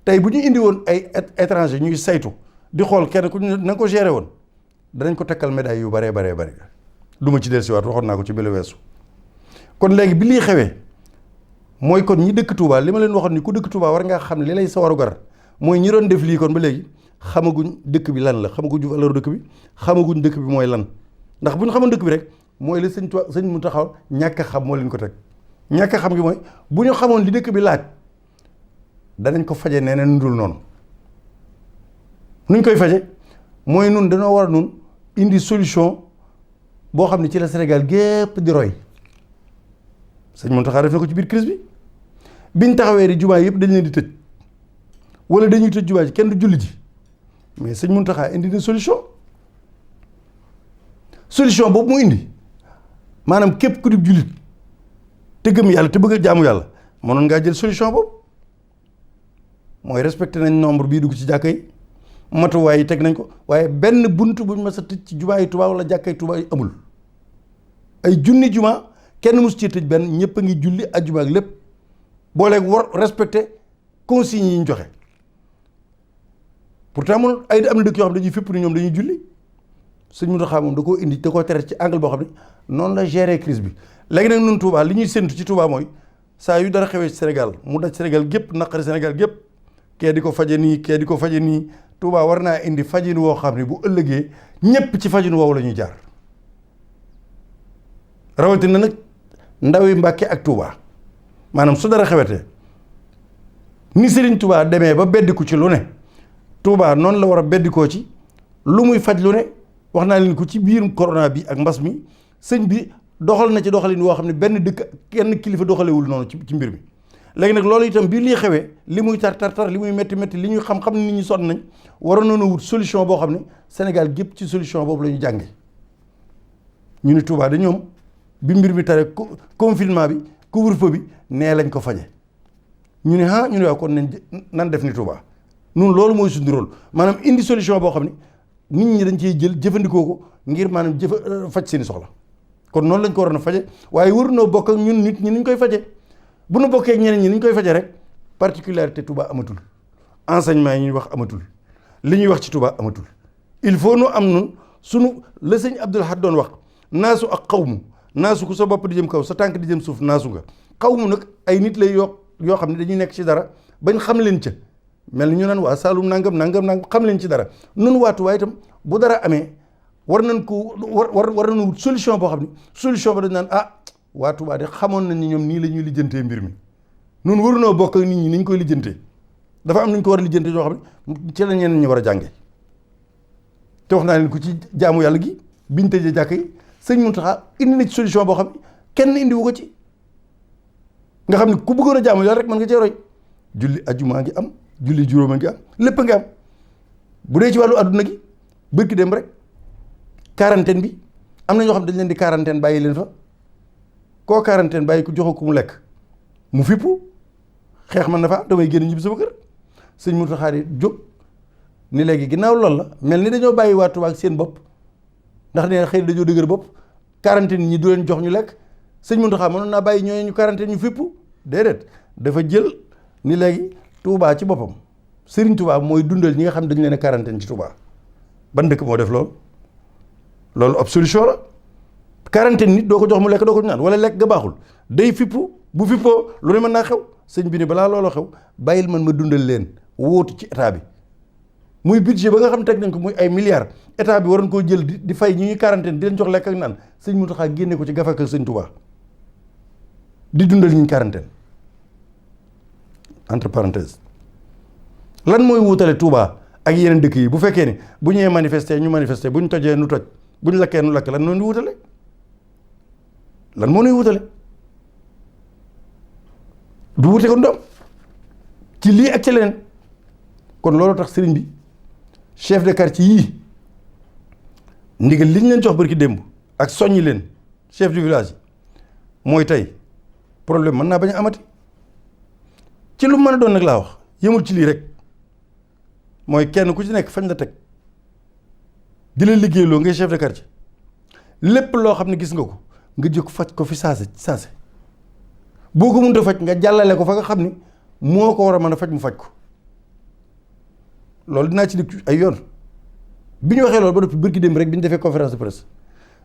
B: tey bu ñu indi woon ay étranger ñuy saytu di xool kenn ku na nga ko gérer woon danañ ko takkal médaille yu baree du ma ci dellusiwaat waxoon naa ko ci bële weesu kon léegi bi lii xewee mooy kon ñi dëkk Touba li ma leen waxoon ni ku dëkk Touba war ngaa xam ne li lay sa warugar mooy ñi doon def lii kon ba léegi xamaguñ dëkk bi lan la xamaguñ valeur dëkk bi xamaguñ dëkk bi mooy lan ndax bu ñu xamoon dëkk bi rek mooy li sëñ mu taxaw ñàkk a xam moo leen ko teg ñàkk a xam gi mooy bu ñu xamoon li dëkk bi laaj danañ ko faje nee na nundul noonu nuñ koy faje mooy nun dañoo war a nun indi solution boo xam ne ci la Sénégal gépp di roy sëñ Mountakha def na ko ci biir crise bi biñ taxawee di jumaa yëpp dañ leen di tëj wala dañuy tëj jumaa ji kenn du julli ji mais sëñ Mountakha indi na solution boobu mu indi maanaam képp ku di jullit te gëm yàlla te bëgg a jaamu yàlla mënoon ngaa jël solution boobu mooy respecté nañ nombre bii dugg ci jàkka yi matuwaay yi teg nañ ko waaye benn bunt buñ ma sa tëj ci jumaa yi Touba wala jàkka yi Touba yi amul ay junni jumaa kenn mosu ci tëj benn ñëpp a ngi julli ajjuma ak lépp booleeg war respecté consignes yi ñu joxe pourtant mun ay am na dëkk yoo xam ne dañuy fépp ni ñoom dañuy julli sëñ Mountakha moom da koo indi da koo tere ci angle boo xam ne noonu la gérer crise bi léegi nag ñun Touba li ñuy séntu ci Touba mooy saa yu dara xewee ci Sénégal mu daj Sénégal gépp naqari Sénégal gépp kee di ko faje nii kee di ko faje nii Touba war naa indi fajin woo xam ne bu ëllëgee ñëpp ci fajin woowu la ñuy jaar rawatina nag ndawi Mbàkke ak Touba maanaam su dara xewetee ni Serigne Touba demee ba beddiku ci lu ne Touba noonu la war a beddikoo ci lu muy faj lu ne wax naa leen ko ci biir corona bi ak mbas mi sëñ bi doxal na ci doxalin woo xam ne benn dëkk kenn kilifa doxalewul noonu ci mbir mi léegi nag loolu itam bii lii xewee li muy tar li muy métti li ñuy xam-xam nit ñi sonn nañ waroon nañoo wut solution boo xam ne Sénégal gépp ci solution boobu la ñu jànge ñu ni Touba de ñoom bi mbir mi tare confinement bi couvre-feu bi nee lañ ko faje ñu ne ñu ne waaw kon nan def ni Touba nun loolu mooy suñu rôle maanaam indi solution boo xam ne nit ñi dañ ciy jël jëfandikoo ko ngir maanaam faj seeni soxla kon noonu lañ ko waroon a faje waaye warunoo bokk ak ñun nit ñi niñ koy faje bu nu bokkee ak ñeneen ñi niñ koy faje rek particularité Touba amatul enseignement yi ñuy wax amatul li ñuy wax ci Touba amatul il faut nu am nun sunu la sëñ Abdul Ahad doon wax naasu ak xawmu naasu ku sa bopp di jëm kaw sa tànk di jëm suuf naasu nga xawmu nag ay nit lay yoo xam ne dañuy nekk ci dara bañ xam leen ca mel ni ñu naan waa Saalum nangam xam leen ci dara nun waatu waaye itam bu dara amee war nañ ko war nañu wut solution boo xam ne solution ba dañ naan waa Touba de xamoon nañ ni ñoom nii la ñuy lijjantee mbir mi nun warunoo bokk ak nit ñi ni ñu koy lijjantee dafa am nañ ko war a lijjantee yoo xam ne ci la ñeneen ñi war a jànge te wax naa leen ko ci jaamu yàlla gi biñ tëjee jàkk yi sëñ Mountakha indi na ci solution boo xam ne kenn indiwu ko ci nga xam ne ku bëggoon a jaamu yàlla rek mën nga cee roy julli ajuma ngi am julli juróoma ngi am lépp nga am bu dee ci wàllu adduna gi bërki dem rek quarantaine bi am na ñoo xam ne dañ leen di quarantaine bàyyi leen fa koo quarantaine bàyyi ko joxo ku mu lekk mu fippu xeex man na fa damay génn ñibbi sama kër sëñ Mountakha di jóg ni léegi ginnaaw loolu la mel ni dañoo bàyyi waa Touba ak seen bopp ndax nee xëy na dañoo dëgër bopp quarantaine ñi du leen jox ñu lekk sëñ Mountakha mënoon naa bàyyi ñooñu ñu quarantaine ñu fippu déedéet dafa jël ni léegi Touba ci boppam Serigne Touba mooy dundal ñi nga xam ne dañu leen a quarantaine ci Touba ban dëkk moo def loolu ab solution la quarantaine nit doo ko jox mu lekk doo ko naan wala lekk ga baaxul day fippu bu fippoo lu ne mën naa xew sëñ bi ne balaa looloo xew bàyyil man ma dundal leen wóotu ci état bi muy budget ba nga xam teg nañ ko muy ay milliards état bi waroon koo jël di fay ñi ñuy quarantaine di leen jox lekk ak naan sëñ Mountakha génne ko ci gafak ak sëñ Touba di dundal ñi quarantaine entre parenthèses lan mooy wutale Touba ak yeneen dëkk yi bu fekkee ni bu ñëwee manifester ñu manifester bu ñu tojee nu toj bu ñu lakkee nu lakk lan moo ñuy wutale lan moo ñuy wutale du wute ko ndoom ci lii ak ci leneen kon loolu tax sëriñ bi chef de quartier yii ndigal li ñu leen jox barki démb ak soññi leen chef du village yi mooy tey problème mën naa bañ a amati ci lu mën a doon nag laa wax yëmul ci lii rek mooy kenn ku ci nekk fañ la teg di la liggéeyloo ngay chef de quartier lépp loo xam ne gis nga ko nga jóg faj ko fi saase boo ko mënta faj nga jàllale ko fa nga xam ni moo ko war a mën a faj mu faj ko loolu dinaa ci dikk ay yoon bi ñu waxee loolu ba noppi bërki démb rek bi ñu defee conférence de presse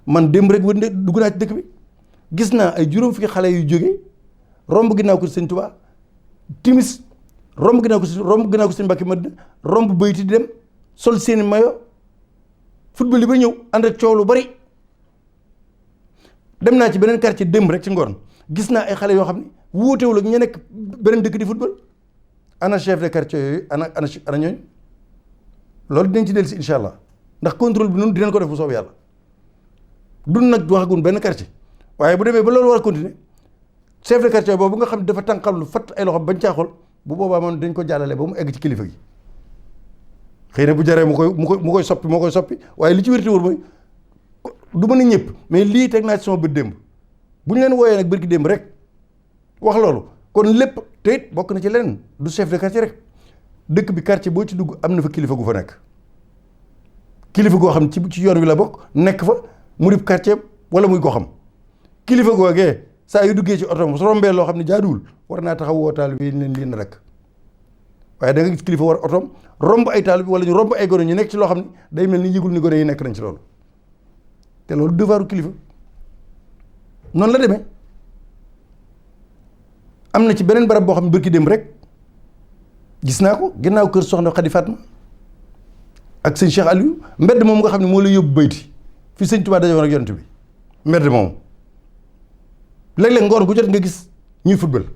B: man démb rek wënde dugg naa ci dëkk bi gis naa ay juróom fukki xale yu jógee romb ginnaaw ko sëñ Tuubaa timis romb ginnaaw ko sëñ Mbàkke Madina romb bayti di dem sol seeni mayo football yi ba ñëw ànd ak coow lu bari dem naa ci beneen quartier démb rek ci ngoon gis naa ay xale yoo xam ne wuutewul ak ña nekk beneen dëkk di football ana chef de quartier yooyu ana ñooñu loolu dinañ ci dellu si incha allah ndax contrôle bi noonu dinañ ko def bu soob yàlla dun nag waxagun benn quartier waaye bu demee ba loolu war a continuer chef de quartier boobu nga xam ne dafa tànqam lu fatt ay loxo bañ caa xool bu boobaa moom dañ ko jàllale ba mu egg ci kilifa gi xëy na bu jaree mu koy soppi waaye li ci wérti wóor mooy du mën a ñëpp mais lii teg naa ci sama bët démb bu ñu leen wooyee nag bërki démb rek wax loolu kon lépp te it bokk na ci leneen du chef de quartier rek dëkk bi quartier boo ci dugg am na fa kilifa gu fa nekk kilifa goo xam ci yoon wi la bokk nekk fa mu dib quartier wala muy ko xam kilifa googee saa yu duggee ci oto mu rombee loo xam ne jaaduwul war naa taxaw woo taalibe yi leen lii na rek waaye da nga gis kilifa war otoom romb ay taalibe wala ñu romb ay gone ñu nekk ci loo xam ne day mel ni yëgul ni gone yi nekk nañ ci loolu te loolu devoiru kilifa noonu la demee am na ci beneen barab boo xam ne bërki dem rek gis naa ko ginnaaw kër soxna Xadi Fatma ak sëñ Cheikh Aliou mbedd moom nga xam ne moo lay yóbbu bayti fi sëñ Tuubaa daje woon ak yonent bi mbedd moom léeg-léeg ngoon gu jot nga gis ñuy football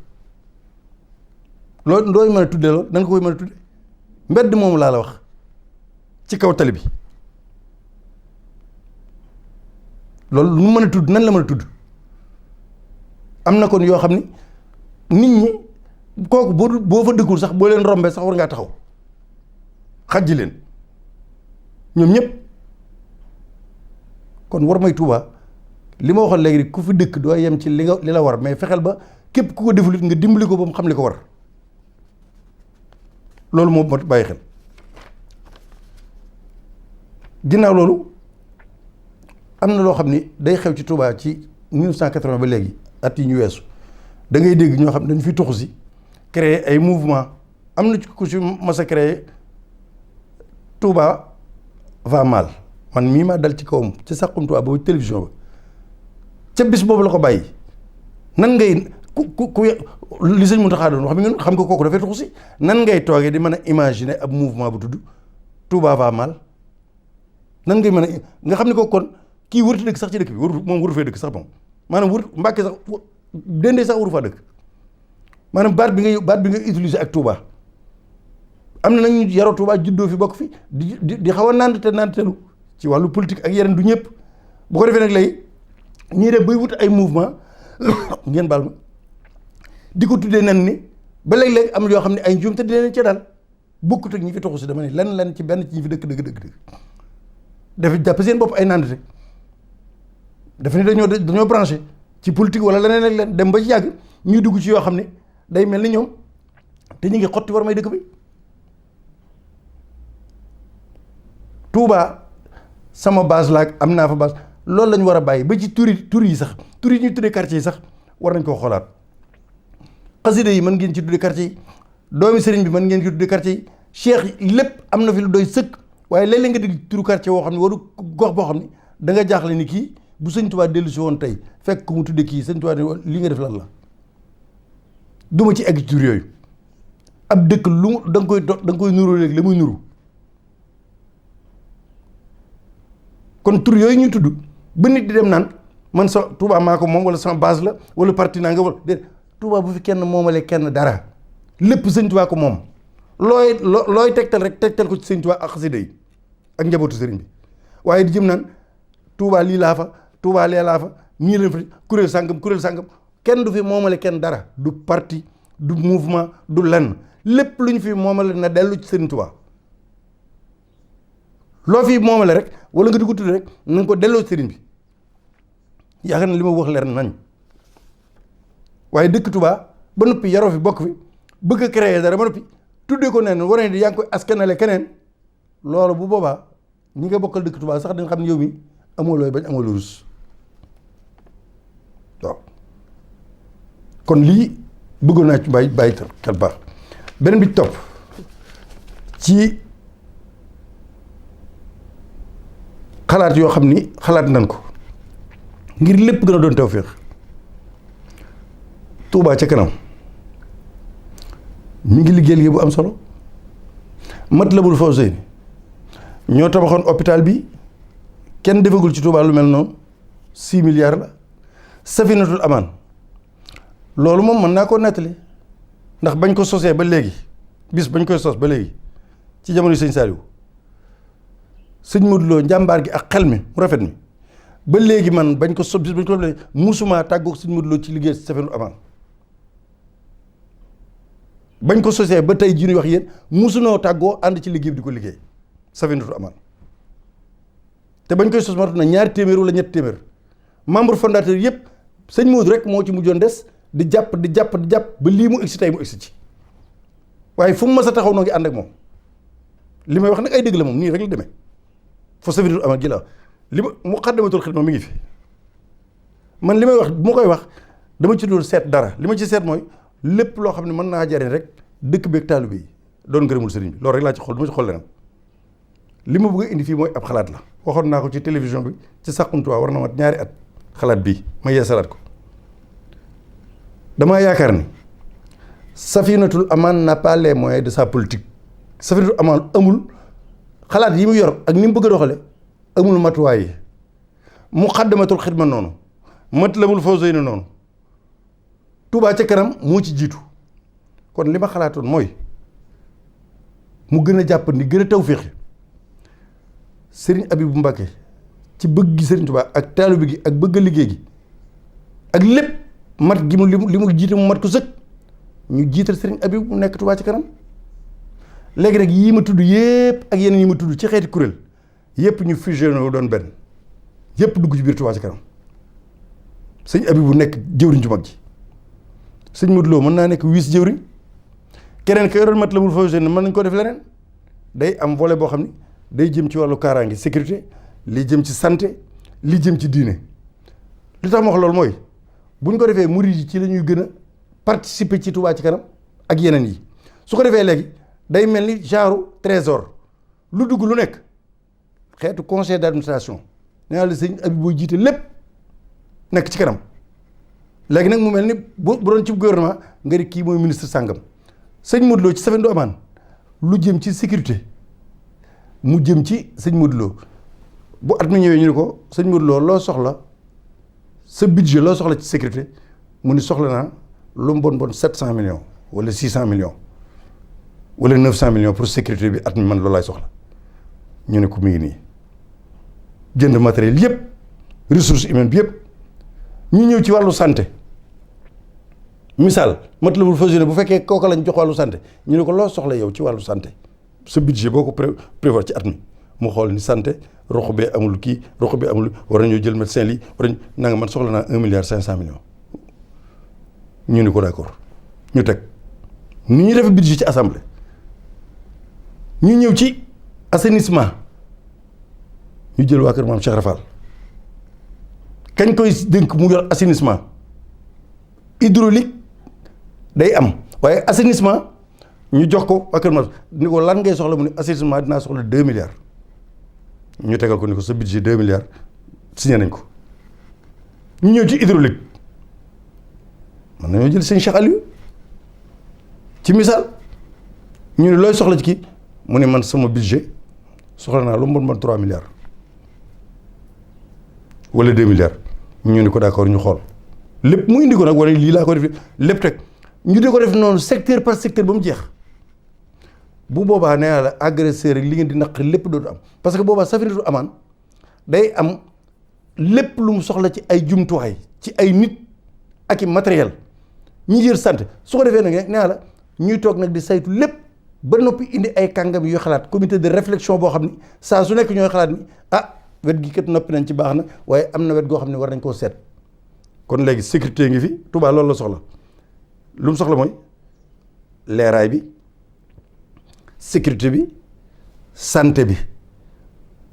B: loolu ndooy mën a tuddee loolu da nga koy mën a tudde mbedd moom laa la wax ci kaw tali bi loolu lu mu mën a tudd nan la mën a tudd am na kon yoo xam ni nit ñi kooku boo fa dëkkul sax boo leen rombee sax war ngaa taxaw xajji leen ñoom ñëpp kon war may Tuubaa li ma waxoon léegi rek ku fi dëkk doo yem ci li la war mais fexeel ba képp ku ko deful it nga dimbali ko ba mu xam li ko war loolu moo mat bàyyi xel. ginnaaw loolu am na loo xam ni day xew ci Touba ci 1980 ba léegi at yi ñu weesu da ngay dégg ñoo xam ne dañu fi tuxu si créer ay mouvement am na ci ku si mas a créer Touba va mal man mii maa dal ci kawam ci Saxum Touba boobu télévision ba ca bis boobu la ko bàyyi nan ngay ku li sëñ Mountakha doon wax mi nga xam nga kooku dafay tuxu si nan ngay toogee di mën a imaginer ab mouvement bu tudd Touba va mal nan ngay mën a nga xam ne ko kon kii wërta dëkk sax ci dëkk bi moom waru fee dëkk sax moom maanaam wër Mbàkke sax dendee sax waru faa dëkk maanaam baat bi nga utiliser ak Touba am na nag ñu yaroo Touba juddoo fi bokk fi di xaw a naan ci wàllu politique ak yeneen du ñëpp bu ko defee nag léegi ñii def bay wut ay mouvement ngeen baal ma di ko tuddee nan ni ba léeg-léeg am yoo xam ne ay njuum te dinañ ca daal bokkut ak ñi fi toxu si dama ne lan ci benn ci ñi fi dëkk dafa jàpp seen bopp ay nandite dafa ni dañoo branché ci politique wala leneen ak leen dem ba ci yàgg ñuy dugg ci yoo xam ne day mel ni ñoom te ñu ngi xotti war may dëkk bi Touba sama base laag am naa fa base loolu lañ war a bàyyi ba ci tur yi sax tur yi ñuy tuddee quartier yi sax war nañ koo xoolaat xasida yi mën ngeen ci tuddee quartier yi doomi sëriñ bi mën ngeen ci tuddee quartier yi cheikh yi lépp am na fi lu doy sëkk waaye léeg-léeg nga dégg turu quartier woo xam ne waru gox boo xam ne da nga jaaxle ni kii bu sëñ Touba dellu si woon tey fekk ku mu tuddee kii sëñ Touba ne li nga def lan la duma ci egg ci tur yooyu ab dëkk lu da nga koy nuru léegi la muy nuru kon tur yooyu ñuy tudd ba nit di dem naan man sa Touba maa ko moom wala sama base la wala parti naa nga wala déet Touba bu fi kenn moomale kenn dara lépp sëñ Touba ko moom looy tegtal rek tegtal ko ci sëñ Touba ak xasida yi ak njabootu sëriñ bi waaye di jëm naan Touba lii laa fa Touba lee laa fa ñii leen fa kuréel sàngam kenn du fi moomale kenn dara du parti du mouvement du lenn lépp lu ñu fi moomale na dellu ci sëriñ Touba loo fi moomale rek wala nga di ko tudd rek na nga ko delloo sëriñ bi yaakaar na li ma wax leer nañ waaye dëkk Touba ba noppi yaroo fi bokk fi bëgg a créer dara ba noppi tuddee ko neen war di yaa ngi koy askanale keneen loolu bu boobaa ñi nga bokkal dëkk Touba sax da nga xam ne yow mi amoo looy bañ amoo loo rus waaw kon lii bëggoon naa ci bàyyi xel baax beneen bi topp ci xalaat yoo xam ni xalaat nan ko ngir lépp gën a doon tawféex Touba ca kanam mi ngi liggéey liggéey bu am solo Matlabul Fawzayni ñoo tabaxoon hôpital bi kenn defagul ci Touba lu mel noonu 6 milliards la Safinatul Amaan loolu moom mën naa koo nettali ndax bañ ko sosee ba léegi bis bañ koy sos ba léegi ci jamono sëñ Saliou sëñ Modou Lo njàmbaar gi ak xel mi mu rafet mi ba léegi man bañ ko sos bis bañ ko léegi musuma tàggoog sëñ Modou Lo ci liggéey Safinatul Amaan bañ ko sosee ba tey jii ñuy wax yéen musunoo tàggoo ànd ci liggéey bi di ko liggéey Safinatul Amaan te bañ koy sos ma na 2 téeméer wala 3 téeméer membre fondateur yëpp sëñ Modou rek moo ci mujjoon des di jàpp ba lii mu egsi tey mu egsi ci waaye fu mu mas a taxaw noo ngi ànd ak moom li may wax nag ay dëgg la moom nii rek la demee fa Safinatul Amaan gi la li ma Muqaddamatul Xidma mi ngi fi man li may wax bu ma koy wax dama ci dul seet dara li ma ci seet mooy lépp loo xam ne mën naa jariñ rek dëkk beeg taalibe yi doon ngërëmul sëriñ bi loolu rek laa ci xool du ma ci xool leneen li ma bëgg a indi fii mooy ab xalaat la waxoon naa ko ci télévision bi ci Saxum Touba war na mat 2 at xalaat bii ma yeesalaat ko damaa yaakaar ni Safinatul Amaan n'a pas les moyens de sa politique Safinatul Amaan amul xalaat yi mu yor ak ni mu bëgg a doxale amul matuwaay yi Muqaddamatul Xidma noonu Matlabul Fawzayni noonu Touba ca kanam moo ci jiitu kon li ma xalaatoon mooy mu gën a jàpp ni gën a tawféexe Serigne Abibou Mbacké ci bëgg gi Serigne Touba ak taalibe gi ak bëgg a liggéey gi ak lépp mat gi mu li mu jiite mu mat ko sëkk ñu jiital Serigne Abibou mu nekk Touba ci kanam léegi rek yii ma tudd yépp ak yeneen yi ma tudd ci xeeti kuréel yépp ñu fusionné doon benn yépp dugg ci biir Touba ci kanam sëñ Abibu nekk jëwriñ ju mag ji sëñ Modou Lo mën naa nekk wiis jëwriñ keneen ka yoroon Matlabul Fawzayni mën nañ ko def leneen day am volet boo xam ni day jëm ci wàllu kaaraange sécurité li jëm ci santé li jëm ci diine li tax ma wax loolu mooy bu ñu ko defee murid yi ci la ñuy gën a participer ci Touba ci kanam ak yeneen yi su ko defee léegi day mel ni genre trésor lu dugg lu nekk xeetu conseil d'administration nee naa la sëñ Abibu booy jiite lépp nekk ci kanam léegi nag mu mel ni bu doon ci gouvernement nga di kii mooy ministre sàngam sëñ Modou Lo ci Safindou Amaan lu jëm ci sécurité mu jëm ci sëñ Modou Lo bu at mi ñëwee ñu ne ko sëñ Modou Lo loo soxla sa budget loo soxla ci sécurité mu ni soxla naa lu mu bon 700 millions wala 600 millions wala 900 millions pour sécurité bi at mi man loolu laay soxla ñu ne ko mu ngi nii jënd matériel yëpp ressources humaines bi yëpp ñu ñëw ci wàllu santé misaal Matlabul Fawzayni bu fekkee kooka lañ jox wàllu santé ñu ne ko loo soxla yow ci wàllu santé sa budget boo ko prévoir ci at mi mu xool ni santé rox bee amul kii rox bi amul war nañoo jël médecin lii war nañ nanga man soxla naa 1 milliard 500 millions ñu ni ko d'accord ñu teg ni ñu defee budget ci assemblée ñu ñëw ci assainissement ñu jël waa kër maam Cheikh Rafal kañ koy dénk mu yor assainissement hydraulique day am waaye assainissement ñu jox ko waa kër maam ni ko lan ngay soxla mu ne assainissement dinaa soxla 2 milliards ñu tegal ko ni ko sa budget 2 milliards signé nañ ko ñu ñëw ci hydraulique mën nañoo jël seen Cheikh Aliou ci misaal ñu ne looy soxla ci kii mu ne man sama budget soxla naa lu mu bon 3 milliards wala 2 milliards ñu ni ko d'accord ñu xool lépp mu indi ko nag wala lii laa ko def lépp teg ñu di ko def noonu secteur par secteur ba mu jeex bu boobaa nee naa la agresseur li ngeen di naq lépp dootu am parce que boobaa Safinatou Amaan day am lépp lu mu soxla ci ay jumtuwaay ci ay nit ak i matériel ñi jër sant su ko defee nag nee naa la ñuy toog nag di saytu lépp ba noppi indi ay kàngam yu xalaat comité de réflexion boo xam ni saa su nekk ñooy xalaat ni wet gi kat noppi nañ ci baax na waaye am na wet goo xam ne war nañ koo seet kon léegi sécurité ngi fi Touba loolu la soxla lu mu soxla mooy leeraay bi sécurité bi santé bi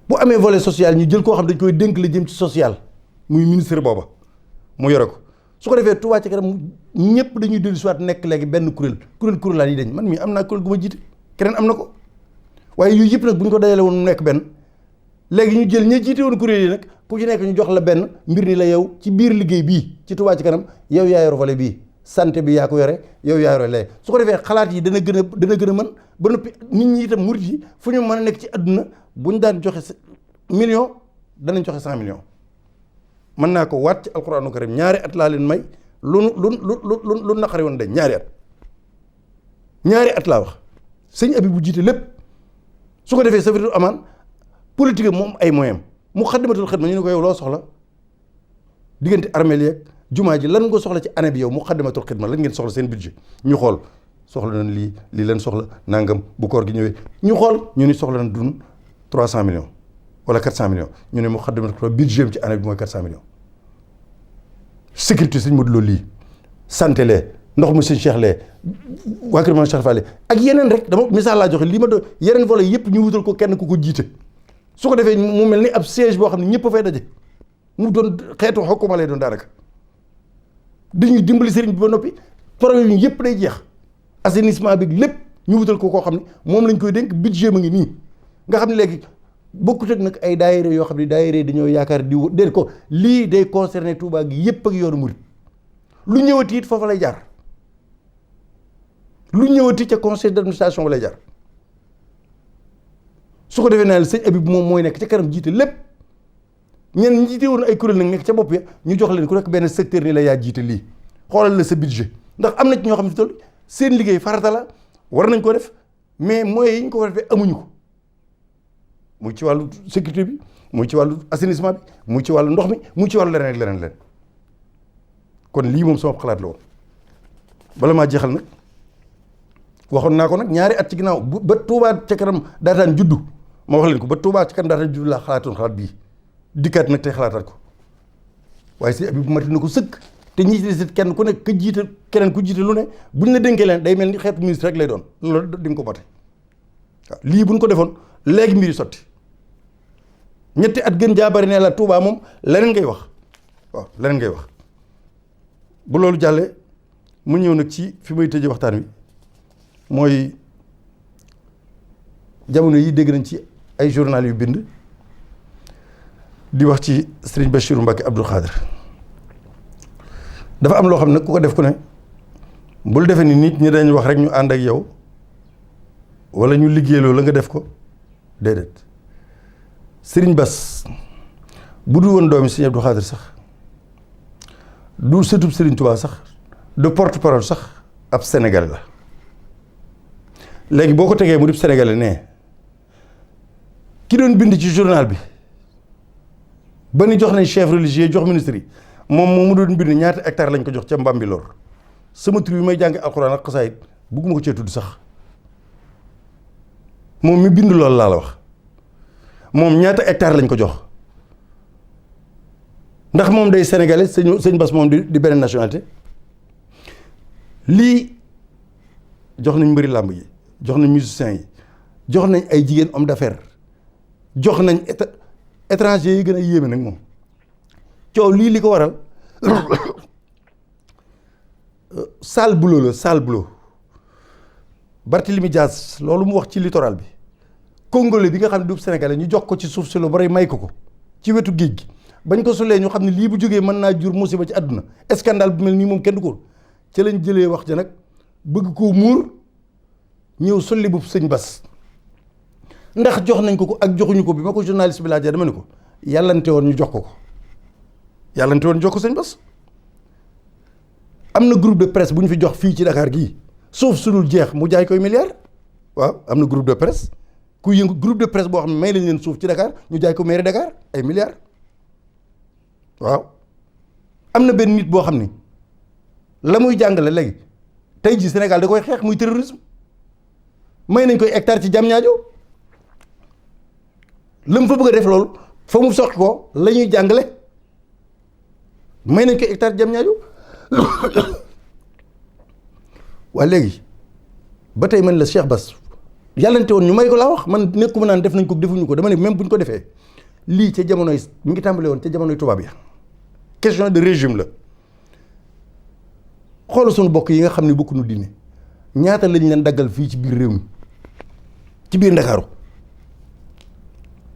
B: bu amee volet social ñu jël koo xam dañ koy dénk la jëm ci social muy ministre booba mu yore ko su ko defee Touba ci kanam ñëpp dañuy dellu soit nekk léegi benn kuréelaan yi dañ man mii am naa kuréel gu ma jiite keneen am na ko waaye yooyu yëpp nag bu ñu ko dajale woon mu nekk benn léegi ñu jël ña jiite woon kuréel yi nag ku ci nekk ñu jox la benn mbir ni la yow ci biir liggéey bii ci Touba ci kanam yow yaa yor volet bii santé bi yaa ko yore yow yaa yore léegi su ko defee xalaat yi dana gën a mën ba noppi nit ñi itam murit yi fu ñu mën a nekk ci àdduna bu ñu daan joxe million danañ joxe 100 millions mën naa ko waat ci alquranu karim ñaari at laa leen may lu naqari woon dañ ñaari at laa wax sëñ Abi bu jiite lépp su ko defee Safinatou Amaan politique moom ay moyens mu Muxaddamatul Xidma ñu ne ko yow loo soxla diggante armeel yeeg jumaa ji lan nga soxla ci année bi yow Muxaddamatul Xidma lan ngeen soxla seen budget ñu xool soxla nañ lii leen soxla nangam bu koor gi ñëwee ñu xool ñu ni soxla nañ dun 300 millions wala 400 millions ñu ne Muxaddamatul Xidma budget ci année bi mooy 400 millions sécurité sëñ Modou Lo lii santé lee ndox mu sëñ Cheikh lee waa kër Cheikh Fall ak yeneen rek dama misaal laa joxe lii ma doon yeneen volet yëpp ñu wutal ko kenn ku ko jiite su ko defee mu mel ni ab siège boo xam ne ñëpp a fay daje mu doon xeetu xokkuma lay doon daanaka dañuy dimbali sëriñ bi ba noppi problème yi yëpp day jeex assainissement bi lépp ñu wutal ko koo xam ne moom lañ koy dénk budget ma ngi nii nga xam ne léegi bokkut ak nag ay daayira yoo xam ne daayira dañoo yaakaar di déet ko lii day concerné Touba gi yëpp ak yoonu murit lu ñëwati it foofa lay jaar lu ñëwati ca conseil d'administration ba lay jaar su ko defee naa sëñ Abib moom mooy nekk ca kanam jiite lépp ñenn ñi jiite woon ay kuréel nag nekk ca bopp ya ñu jox leen ku nekk benn secteur ni la yaa jiite lii xoolal la sa budget ndax am na ci ñoo xam ne toll seen liggéey farata la war nañ ko def mais moyens yi ñu ko war a defee amuñu ko muy ci wàllu sécurité bi muy ci wàllu assainissement bi muy ci wàllu ndox mi muy ci wàllu leneen ak leneen leen kon lii moom sama xalaat la woon bala maa jeexal nag waxoon naa ko nag ñaari at ci ginnaaw ba Touba ca kanam daataan juddu ma wax leen ko ba Touba ca kanam daataan juddu laa xalaatoon xalaat bii dikkaat nag tey xalaataat ko waaye sëñ Abib mati na ko sëkk te ñi ci des kenn ku nekk ka jiite keneen ku jiite lu ne buñ la dénkee leen day mel ni xeetu ministre rek lay doon loolu di nga ko mate waaw lii buñ ko defoon léegi mbiri sotti ñetti at gën jaa bari ne la Touba moom leneen ngay wax waaw leneen ngay wax bu loolu jàllee mu ñëw nag ci fi may tëjee waxtaan wi mooy jamono yi dégg nañ ci ay journal yu bind di wax ci Serigne Bassirou Mbacké Abdoul Khadr dafa am loo xam ne ku ko def ku ne bul defee ni nit ñi dañ wax rek ñu ànd ak yow wala ñu liggéeyloo la nga def ko déedéet Serigne Bass bu dul woon doomi Serigne Abdoul Khadr sax du sëtub Serigne Touba sax de porte-parole sax ab Sénégalais la léegi boo ko tegee mu dib Sénégalais ne ki doon bind ci journal bi ba ni jox nañ chef religieux jox ministre yi moom mu doon bind ñaata hectare lañ ko jox ca Mbambilor sama tur bi may jàng alxuraan ak xasaayit bugguma ko cee tudd sax moom mi bind loolu laa la wax moom ñaata hectare lañ ko jox ndax moom day sénégalais sëñ Bass moom di beneen nationalité lii jox nañ mbëri làmb yi jox nañ musiciens yi jox nañ ay jigéen homme d'affaires jox nañ étranger yi gën a yéeme nag moom coow lii li ko waral sale boulot la sale boulot Barthélemy Dias loolu mu wax ci littoral bi congolais bi nga xam ne du sénégalais ñu jox ko ci suuf si lu bari may ko ci wetu géej gi bañ ko sulee ñu xam ne lii bu jógee mën naa jur musiba ci àdduna scandale bu mel nii moom kenn du ko ca lañ jëlee wax ja nag bëgg koo muur ñëw sulli bu sëñ Bass ndax jox nañ ko ak joxuñu ko bi ma ko journaliste bi laajee dama ne ko yàllante woon ñu jox ko yàllante woon ñu jox ko sëñ Bass am na groupe de presse bu ñu fi jox fii ci Dakar gii suuf su dul jeex mu jaay koy milliard waaw am na groupe de presse ku yëngu groupe de presse boo xam ne may lañ leen suuf ci Dakar ñu jaay ko mairie Dakar ay milliards waaw am na benn nit boo xam ni la muy jàngale léegi tey jii Sénégal da koy xeex muy terrorisme may nañ koy hectare ci Diamniadio la mu fa bëgg a def loolu fa mu soqi ko la ñuy jàngale may nañ koy hectare Diamniadio waaye léegi ba tey man la Cheikh Bass yàllante woon ñu may ko laa wax man nekkuma naan def nañ ko defuñu ko dama ne même bu ñu ko defee lii ca jamonoy mi ngi tàmbale woon ca jamonoy tubaab ya question de régime la xoolal suñu bokk yi nga xam ne bokkuñu diine ñaata lañ leen daggal fii ci biir réew mi ci biir Ndakaaru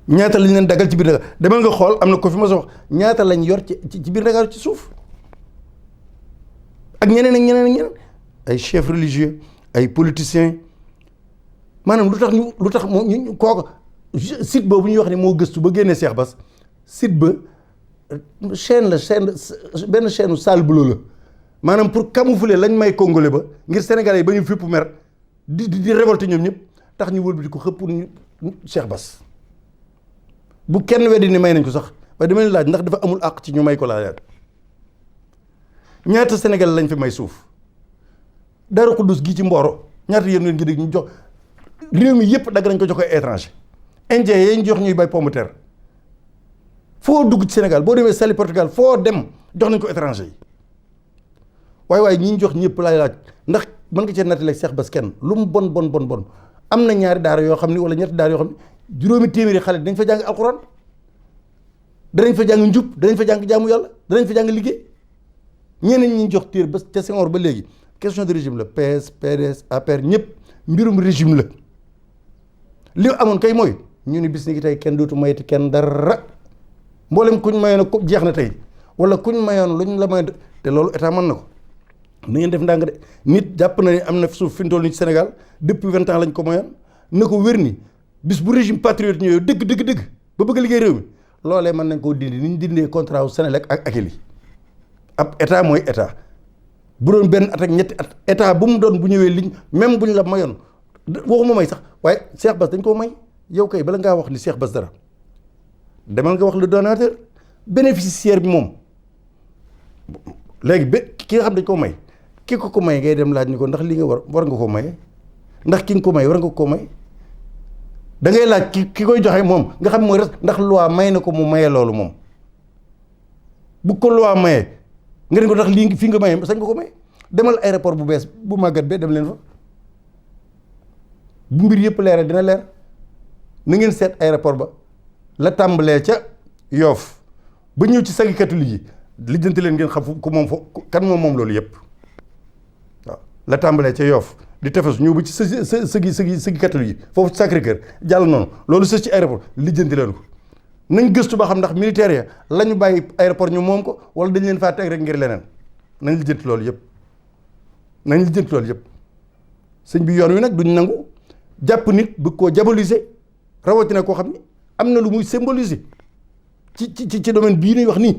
B: ñaata lañ leen daggal ci biir Ndakaaru demal nga xool am na ko fi ma sa wax ñaata lañ yor ci biir Ndakaaru ci suuf ak ñeneen ak ñeneen ak ñeneen ay chefs religieux ay politiciens maanaam lu tax ñu kooku site boobu ñuy wax ne moo gëstu ba génnee Cheikh Bass site ba chaîne benn chaîne sale boulot la maanaam pour camoufler lañ may congolais ba ngir sénégalais yi ba ñu fépp mer di révolter ñoom ñëpp tax ñu wëlbati ko xëpp ñu Cheikh Bass bu kenn weddi ni may nañ ko sax waaye dama leen laaj ndax dafa amul àq ci ñu may ko laajaat ñaata sénégalais lañ fi may suuf Daaru Xuddus gi ci Mboro ñaata yéen ngeen gi dégg ñu jox réew mi yëpp dagg nañ ko jox ko étranger indien yi ñu jox ñuy bay pomme de terre foo dugg ci Sénégal boo demee Saly Portugal foo dem jox nañ ko étranger yi waaye ñi ñu jox ñëpp laay laaj ndax mën nga cee nattaleeg Cheikh Bass kenn lu mu bon am na ñaari daara yoo xam ne wala ñetti daara yoo xam ne juróomi téeméeri xale dinañ fa jàng alxuraan danañ fa jàng njub danañ fa jàng jaamu yàlla danañ fa jàng liggéey ñeneen ñi jox téer ba ca Senghor ba léegi question de régime la PS PDS APR ñëpp mbirum régime la li amoon kay mooy ñu ni bis ni ki tey kenn dootu mayati kenn dara mboolem kuñ mayoon ko jeex na tey wala kuñ mayoon luñ la mayoon te loolu état mën na ko na ngeen def ndànk de nit jàpp na ne am na suuf fi mu toll nii ci Sénégal depuis 20 ans lañ ko mayoon na ko wér ni bis bu régime patriote ñëwee dëgg ba bëgg a liggéey réew mi loolee mën nañ koo dindi ni ñu dindee contrat wu Sénélec ak Akilee ab état mooy état bu doon benn at ak ñetti at état bu mu doon bu ñëwee liñ même buñ la mayoon waxuma may sax waaye Cheikh Bass dañ koo may yow kay bala ngaa wax ni Cheikh Bass dara demal nga wax le donateur bénéficiaire bi moom léegi ki nga xam dañ koo may ki ko may ngay dem laaj ni ko ndax li nga war nga koo maye ndax ki nga ko may war nga koo may da ngay laaj ki koy joxe moom nga xam mooy ndax loi may na ko mu maye loolu moom bu ko loi maye nga ne ko tax lii fii nga maye sañ nga ko may demal aéroport bu bees bu màggat bee dem leen fa bu mbir yëpp leere dina leer na ngeen seet aéroport ba la tàmbalee ca Yoff ba ñëw ci sagi catholique yi lijjanti leen ngeen xam fu ko moom kan moom loolu yëpp waaw la tàmbalee ca Yoff di tefesu ñëw ba ci sëgi catholique yi foofu ci Sacré-Cœur jàll noonu loolu sës ci aéroport lijjanti leen ko nañ gëstu ba xam ndax militaire ya la ñu bàyyi aéroport ñu moom ko wala dañ leen faa teg rek ngir leneen nañ lijjanti loolu yëpp sëñ bi yoon wi nag duñ nangu jàpp nit bëgg koo diaboliser rawatina koo xam ni am na lu muy symboliser ci domaine bii ñuy wax nii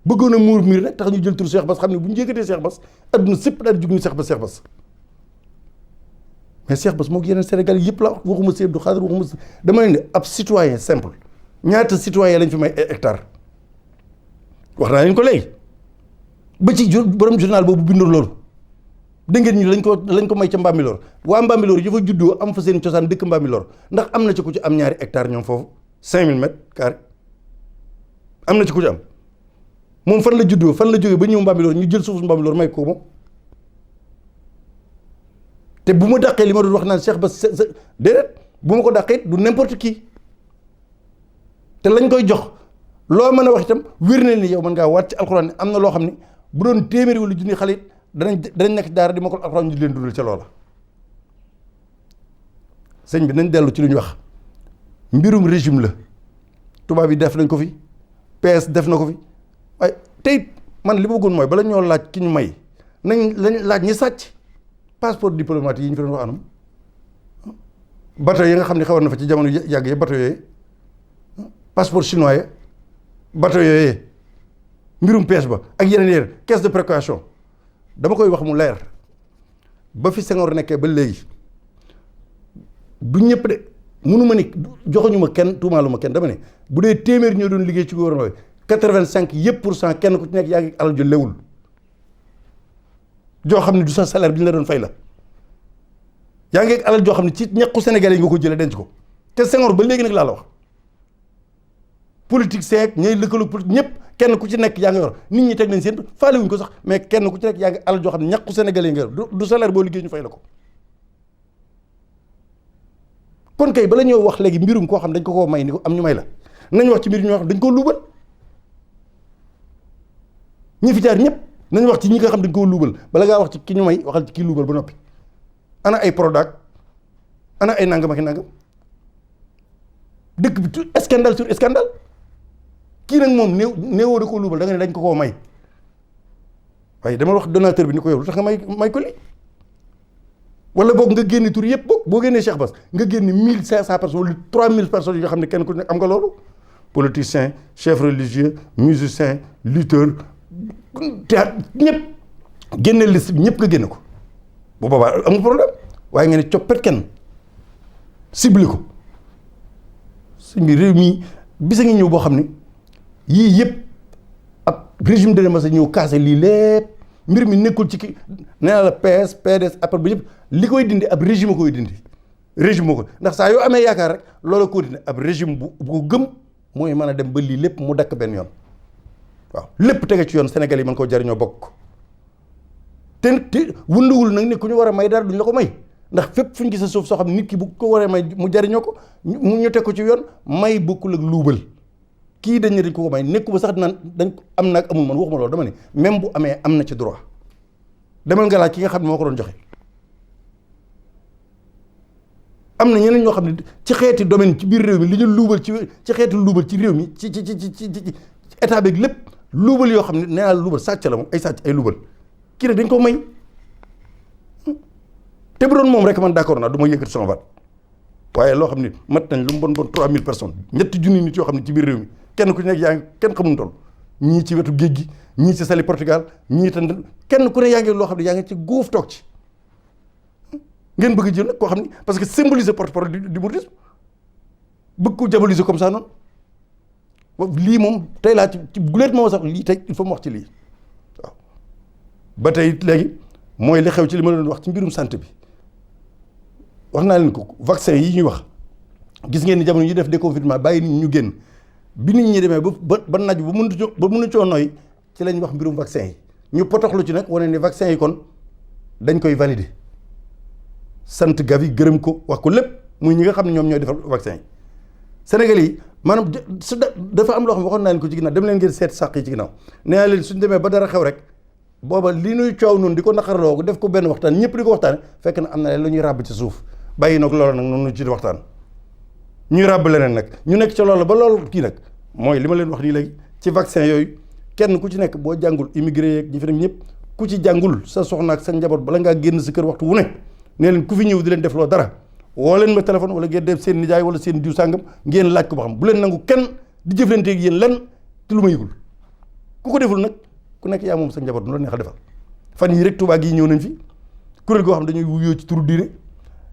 B: bëggoon a muur miir nag tax ñu jël tur Cheikh Bass xam ne bu ñu yëkkatee Cheikh Bass adduna sépp daal di jug ñu Cheikh Bass mais Cheikh Bass moo ko yeneen Sénégal yëpp la waxuma si Abdou Khadre waxuma si dama ne ab citoyen simple ñaata citoyen lañ fi may hectare wax naa leen ko léegi ba ci borom journal boobu bindoon loolu dégg ngeen ñi lañ ko may ca Mbambilor waa Mbambilor yi fa juddoo am fa seen cosaan dëkk Mbambilor ndax am na ci ku ci am ñaari hectare ñoom foofu 5000 mètres carrés am na ci ku ci am moom fan la juddoo fan la jógee ba ñëw Mbambilor ñu jël suufu Mbambilor may ko moom te bu ma dàqee li ma doon wax naan Cheikh Bass déedéet bu ma ko dàqee du n'importe qui te lañ koy jox loo mën a wax itam wér na ni yow mën ngaa waat ci alxuraan ne am na loo xam ne bu doon téeméeri wala junni xale it danañ nekk daara di ma ko alxuraan ñu leen dundal ca loola. sëñ bi nañ dellu ci lu ñu wax mbirum régime la tubaab yi def nañ ko fi PS def na ko fi waaye tey man li ma bëggoon mooy bala ñoo laaj ki ñu may lañ laaj ñi sàcc. passeport diplomatique yi ñu fi doon wax anam bateau yi nga xam ne xawoon na fa ci jamono yàgg yi bateau yooyu passeport chinois ya bateau yooyu mbirum pêche ba ak yeneen caisse de précaution dama koy wax mu leer ba fi Senghor nekkee ba léegi du ñëpp de mënu ma ni joxuñu ma kenn tuumaalu ma kenn dama ne bu dee téeméer ñoo doon liggéey ci gouvernement bi 85 yëpp pour cent kenn ku ci nekk yaa ngi alal ju lewul joo xam ne du sa salaire bi ñu la doon fay la yaa ngi ak alal joo xam ne ci ñaqu Sénégalais yi nga ko jëlee denc ko te Senghor ba léegi nag laa la wax politique seeg ñooy lëkkaloo politique ñëpp kenn ku ci nekk yaa ngi yor nit ñi teg nañ seen faale wuñ ko sax mais kenn ku ci nekk yaa ngi alal joo xam ne ñaqu Sénégalais yi nga yor du salaire boo liggéey ñu fay la ko. kon kay bala ñoo wax léegi mbirum koo xam dañ ko koo may ni ko am ñu may la nañ wax ci mbir ñoo xam dañ koo luubal ñi fi jaar ñëpp. nañ wax ci ñi nga xam dañ koo luubal bala ngaa wax ci ki ñu may waxal ci kii luubal ba noppi ana ay Prodac ana ay nangam ak nangam dëkk bi scandale sur scandale kii nag moom néewoo da koo luubal da nga ne dañ ko koo may waaye dama wax donateur bi ni ko yow lu tax nga may ko lii wala boog nga génne tur yëpp boog boo génnee Cheikh Bass nga génne 1500 personnes wala 3000 personnes yoo xam ne kenn ku nekk am nga loolu politicien chef religieux musicien lutteur théâtre ñëpp génne liste bi ñëpp nga génne ko bu boobaa amul problème waaye nga ne coppet kenn ciblé ko suñ bi réew mi bisa ngi ñëw boo xam ne yii yëpp ab régime de ma sa ñëw kaase lii lépp mbir mi nekkul ci ki nee naa la PS PDS après ba yëpp li koy dindi ab régime koy dindi régime moo ko ndax saa yoo amee yaakaar rek loola continuer ab régime bu ko gëm mooy mën a dem ba lii lépp mu dakk benn yoon waaw lépp tege ci yoon Sénégal yi mën koo jariñoo bokk te wunduwul nag ni ku ñu war a may dara duñ la ko may ndax fépp fu ñu gis suuf soo xam nit ki bu ko waree may mu jariñoo ko ñu teg ko ci yoon may bokkul ak luubal kii dañ ne dañ ko may nekku ba sax naan dañ am na ak amul man waxuma loolu dama ne même bu amee am na ci droit demal nga laaj ki nga xam ne moo ko doon joxe am na ñeneen ñoo xam ne ci xeeti domaine ci biir réew mi li ñu luubal ci xeeti luubal ci réew mi ci état beeg lépp luubal yoo xam ne nee naa luubal sàcc la moom ay sàcc ay luubal kii rek dañ ko may te bu doon moom rek man d'accord naa du ma yëkkati sama baat waaye loo xam ne mat nañ lu mu bon 3000 personnes ñetti junni nit yoo xam ne ci biir réew mi kenn ku ci nekk yaa ngi kenn xamuñu toll ñii ci wetu géej gi ñii ci sali Portugal ñii tan kenn ku ne yaa ngi loo xam ne yaa ngi ci góof toog ci ngeen bëgg jël nag koo xam ne parce que symboliser porte-parole du mouridisme bëgg ko diaboliser comme ça noonu lii moom tey laa ci guleet moo sax lii tey il faut mu wax ci lii waaw ba tey léegi mooy li xew ci li ma doon wax ci mbirum santé bi wax naa leen ko vaccin yi ñuy wax gis ngeen ni jamono yi def déconfinement bàyyi nit ñu génn bi nit ñi demee ba naj ba mënu coo noy ci lañ wax mbirum vaccin yi ñu potoxlu ci nag wane ni vaccin yi kon dañ koy valider sant Gavi gërëm ko wax ko lépp muy ñi nga xam ne ñoom ñooy defar vaccin yi Sénégal yi maanaam dafa am loo xam ne waxoon naa leen ko ci ginnaaw dem leen ngeen seet sàq yi ci ginnaaw nee naa leen suñ demee ba dara xew rek booba li nuy coow noonu di ko naqarloo ko def ko benn waxtaan ñëpp di ko waxtaane fekk na am na leen lu ñuy ràbb ci suuf bàyyi nag loolu nag noonu ci waxtaan ñuy ràbb leneen nag ñu nekk ca loolu ba loolu kii nag mooy li ma leen wax nii léegi ci vaccin yooyu kenn ku ci nekk boo jàngul immigré yeeg ñi fi nekk ñëpp ku ci jàngul sa soxna ak sa njaboot bala ngaa génn sa kër waxtu wu ne nee leen ku fi ñëw di leen def loo dara woo leen ma téléphone wala ngeen def seen nijaay wala seen diw sàngam ngeen laaj ko ba xam bu leen nangu kenn di jëflanteeg yéen lenn te lu ma yëgul ku ko deful nag ku nekk yaa moom sa njaboot nu la neexal defal fan yii rek Tuubaa gi ñëw nañ fi kuréel goo xam dañuy wuyoo ci turu diine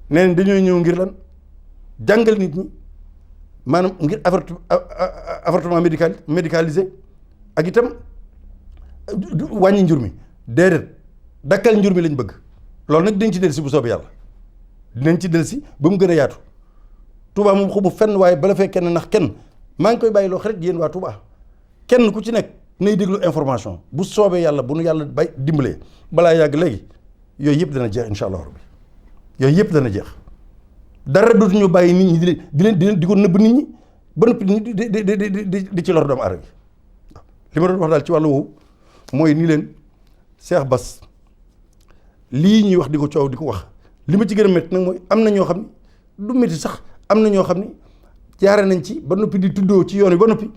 B: nee nañ dañooy ñëw ngir lan jàngal nit ñi maanaam ngir avortement médicalisé ak itam wàññi njur mi déedéet dakkal njur mi lañ bëgg loolu nag dinañ ci dellusi bu soobee yàlla dinañ ci dellusi ba mu gën a yaatu Touba moom xubu fenn waaye bala fee kenn ndax kenn maa ngi koy bàyyi loo xarit yéen waa Touba kenn ku ci nekk nay déglu information bu soobee yàlla bu nu yàlla bay dimbalee balaa yàgg léegi yooyu yëpp dana jeex incha allah rabbi yooyu yëpp dana jeex dara dootuñu bàyyi nit ñi di ko nëbb nit ñi ba noppi di ci lor doomu aadama li ma doon wax daal ci wàllu woowu mooy nii leen Cheikh Bass lii ñuy wax di ko coow di ko wax li ma ci gën a métti nag mooy am na ñoo xam ne du métti sax am na ñoo xam ne jaare nañ ci ba noppi di tuddoo ci yoon wi ba noppi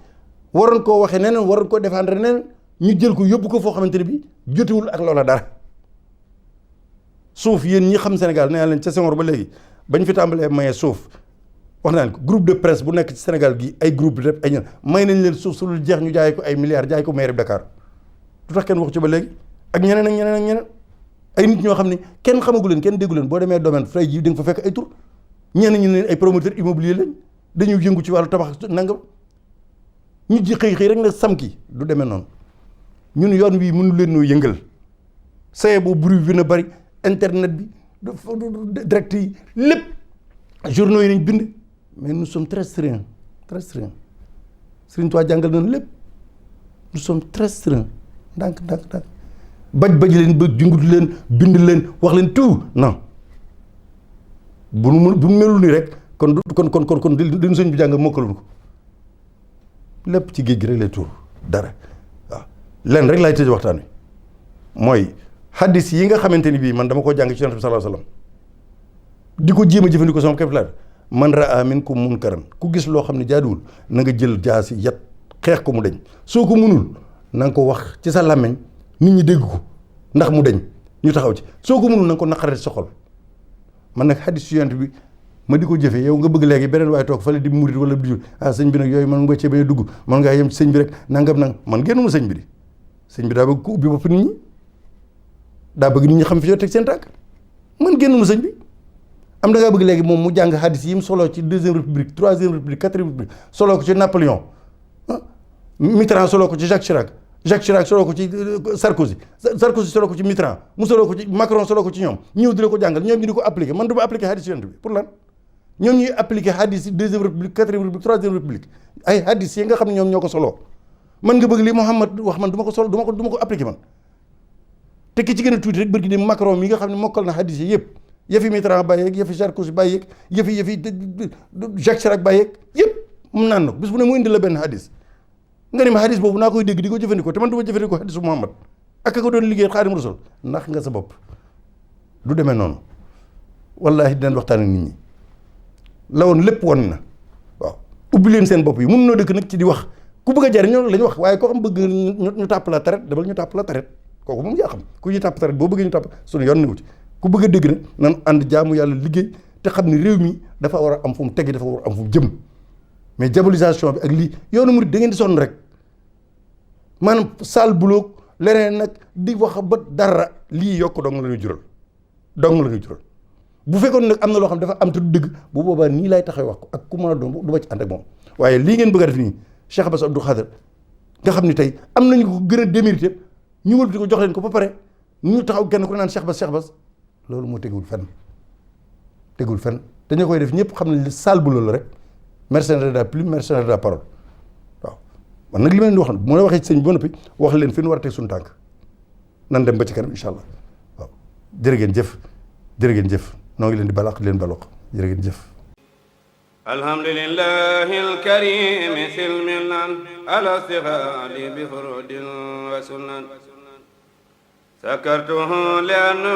B: waroon koo waxee neneen waroon koo défendre neneen ñu jël ko yóbbu ko foo xamante ne bi jotewul ak loola dara suuf yéen ñi xam Sénégal nee naa leen ca Senghor ba léegi bañ fi tàmbalee maye suuf wax naa ko groupe de presse bu nekk ci Sénégal gi ay groupe de ay ñan may nañ leen suuf su dul jeex ñu jaay ko ay milliards jaay ko mairie de Dakar lu tax kenn wax ci ba léegi ak ñeneen ak ñeneen ak ñeneen ay nit ñoo xam ne kenn xamagu leen kenn déggu leen boo demee domaine fay ji di nga fa fekk ay tur ñenn ñu ne ay promoteur immobilier lañ dañuy yëngu ci wàllu tabax nangam ñu ji xëy rek na samki du demee noonu ñun yoon wi mënu leen noo yëngal saye boo bruit bi na bari internet bi direct yi lépp journaux yi nañ bind mais nous sommes très sereins Serigne Touba jàngal nañu lépp nous sommes très sereins ndànk baj leen ba jungut leen bind leen wax leen tout non bu nu melul nii rek kon li nu sëñ bi jàng mokkaloon ko lépp ci géej gi rek lay tuur dara waaw leen rek laay tëj waxtaan wi mooy hadis yi nga xamante ni bii man dama ko jàng ci Yonent bi sallallahu alayhi wasallam di ko jéem a jëfandikoo sama képp laa man raa minkum munkaran ku gis loo xam ne jaaduwul na nga jël jaasi yat xeex ko mu deñ soo ko munul na nga ko wax ci sa làmmiñ nit ñi dégg ko ndax mu deñ ñu taxaw ci soo ko munul na nga ko naqaree sa xol man nag hadis Yonent bi ma di ko jëfee yow nga bëgg léegi beneen waaye toog fële di murit wala di sëñ bi nag yooyu man nga cee bañ a dugg man ngaa yem ci sëñ bi rek nangam man génnuma sëñ bi di sëñ bi daa bëgg ko ubbi bopp nit ñi daa bëgg nit ñi xam fi ñoo teg seen tànk man génnuma sëñ bi am da ngaa bëgg léegi moom mu jàng hadis yi mu solo ci deuxième république troisième république quatrième république solo ko ci Napoléon Mitterrand solo ko ci Jacques Chirac solo ko ci Sarkozy solo ko ci Mitterrand mu solo ko ci Macron solo ko ci ñoom ñëw di la ko jàngal ñoom ñu di ko appliqué man du ma appliqué hadis Yonent bi pour lan ñoom ñuy appliqué hadis yi deuxième république quatrième république troisième république ay hadis yi nga xam ne ñoom ñoo ko soloo man nga bëgg li Mouhamad wax man du ma ko solo du ma ko appliqué man te ki ci gën a tuuti rek bërki di Macron mi nga xam ne mokkal na hadis yi yëpp yëfi Mitterrand bàyyeeg yëfi Sarkozy bàyyeeg yëfi Jacques Chirac bàyyeeg yëpp mu naan na ko bis bu ne mu indi la benn hadis nga ne ma hadis boobu naa koy dégg di ko jëfandikoo te man du ma jëfandikoo hadisu Muhammad ak ko doon liggéey Xaadimu Rasuul ndax nga sa bopp du demee noonu wallaahi dinañ waxtaan ak nit ñi la woon lépp won na waaw ubbi leen seen bopp yi mun noo dëkk nag ci di wax ku bëgg a jariñoo la ñu wax waaye koo xam bëgg ñu tàpp la taret dabal ñu tàpp la taret kooku moom yaa xam ku ñu tàpp taret boo bëggee ñu tàpp suñu yoon ni wuti ku bëgg a dégg nag nan ànd jaamu yàlla liggéey te xam ne réew mi dafa war a am fu mu teggi dafa war a am fu mu jëm mais diabolisation bi ak lii yoonu murid da ngeen di sonn rek maanaam sal buloog leneen nag di wax ba dara lii yokk dong la ñuy jural bu fekkoon nag am na loo xam dafa am te du dëgg bu boobaa nii lay taxaw wax ko ak ku mën a doon du ma ci ànd ak moom waaye lii ngeen bëgg a def nii Cheikh Bass Abdou Khadre nga xam ni tey am nañu ko gën a démérité ñu wëlbati ko jox leen ko ba pare ñu taxaw kenn ku naan Cheikh Bass loolu moo tegul fenn te ñu koy def ñëpp xam ne li sal buloo la rek mercenaire de la plume mercenaire de la parole man nag li ma leen di wax bu ma la waxee ci sëñ bi ba noppi wax leen fi ñu war a teg suñu tànk nan dem ba ci kanam incha allah waaw jërë ngeen jëf noo ngi leen di balaq leen baloq jërë ngeen jëf.
A: alhamdulillahi alkarimi silmilan ala stighaali bi furudin wa sunan sakartuhu lianna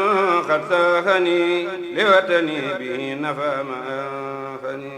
A: qad saxani li watani bi nafa ma anfani